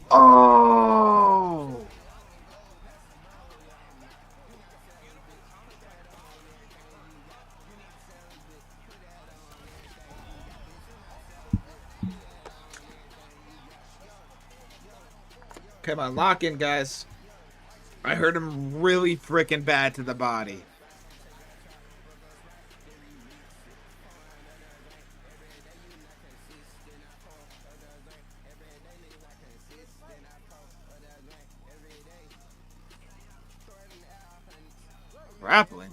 Oh! Come on, lock in, guys. I heard him really freaking bad to the body. Grappling.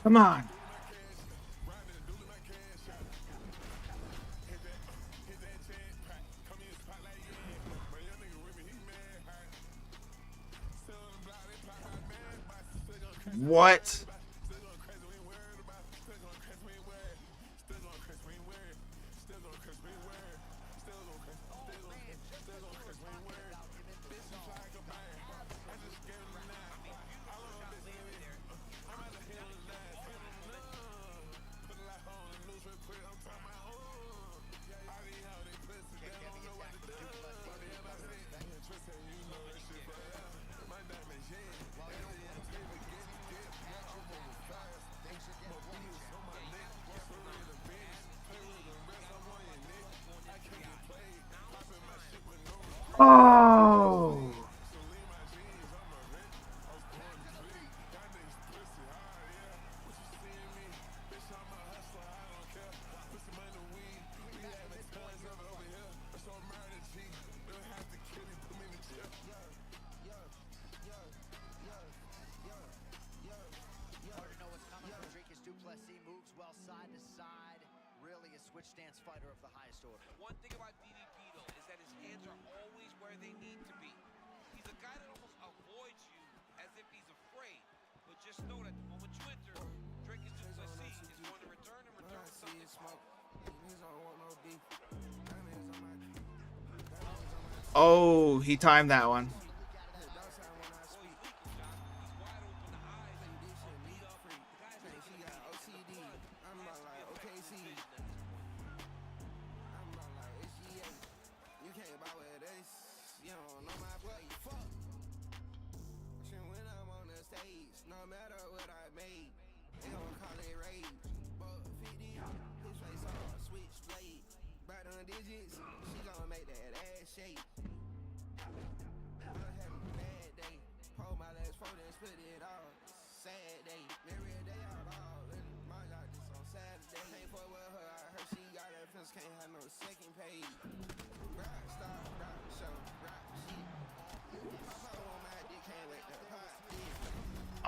Come on. What? Oh. Moves well side to side. Really a switch stance fighter of the highest order. One thing about DDP though is that his hands are always where they need to be. He's a guy that almost avoids you as if he's afraid. But just know that the moment you enter, Drake is just a C is going to return and return with something smoke. Oh, he timed that one.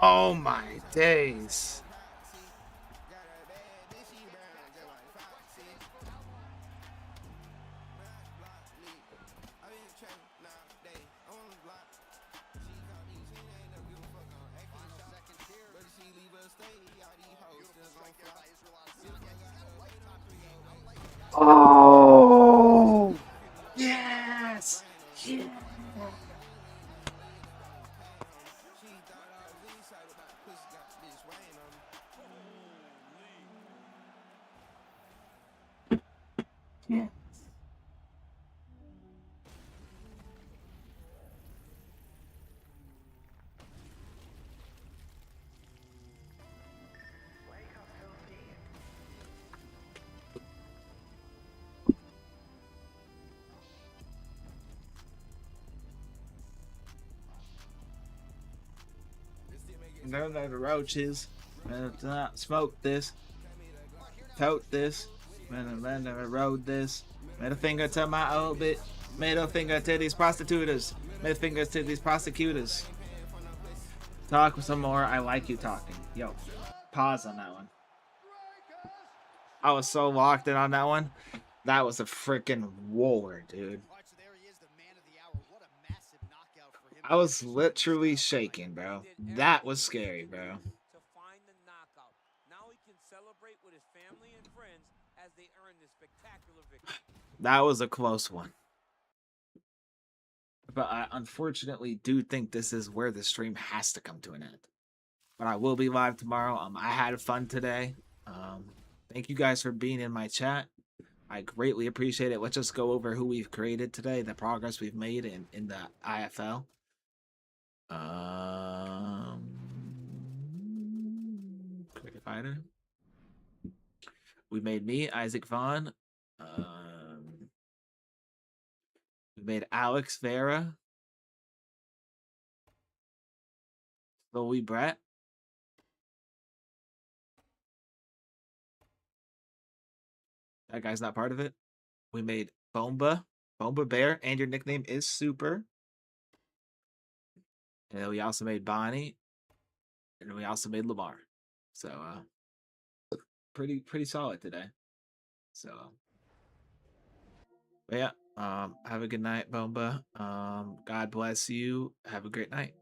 Oh my days. Oh, yes. Yeah. Yeah. No, no, the roaches. Smoke this. Tote this. Road this. Middle finger to my old bit. Middle finger to these prostitutes. Middle fingers to these prosecutors. Talk some more. I like you talking. Yo, pause on that one. I was so locked in on that one. That was a freaking war, dude. I was literally shaking, bro. That was scary, bro. To find the knockout. Now he can celebrate with his family and friends as they earn this spectacular victory. That was a close one. But I unfortunately do think this is where the stream has to come to an end. But I will be live tomorrow. I had fun today. Thank you guys for being in my chat. I greatly appreciate it. Let's just go over who we've created today, the progress we've made in the IFL. Creative fighter. We made me, Isaac Vaughn. We made Alex Vera. Chloe Brett. That guy's not part of it. We made Bomba Bear, and your nickname is Super. And then we also made Bonnie. And then we also made Lamar. So pretty solid today. So but yeah, have a good night, Bomba. God bless you. Have a great night.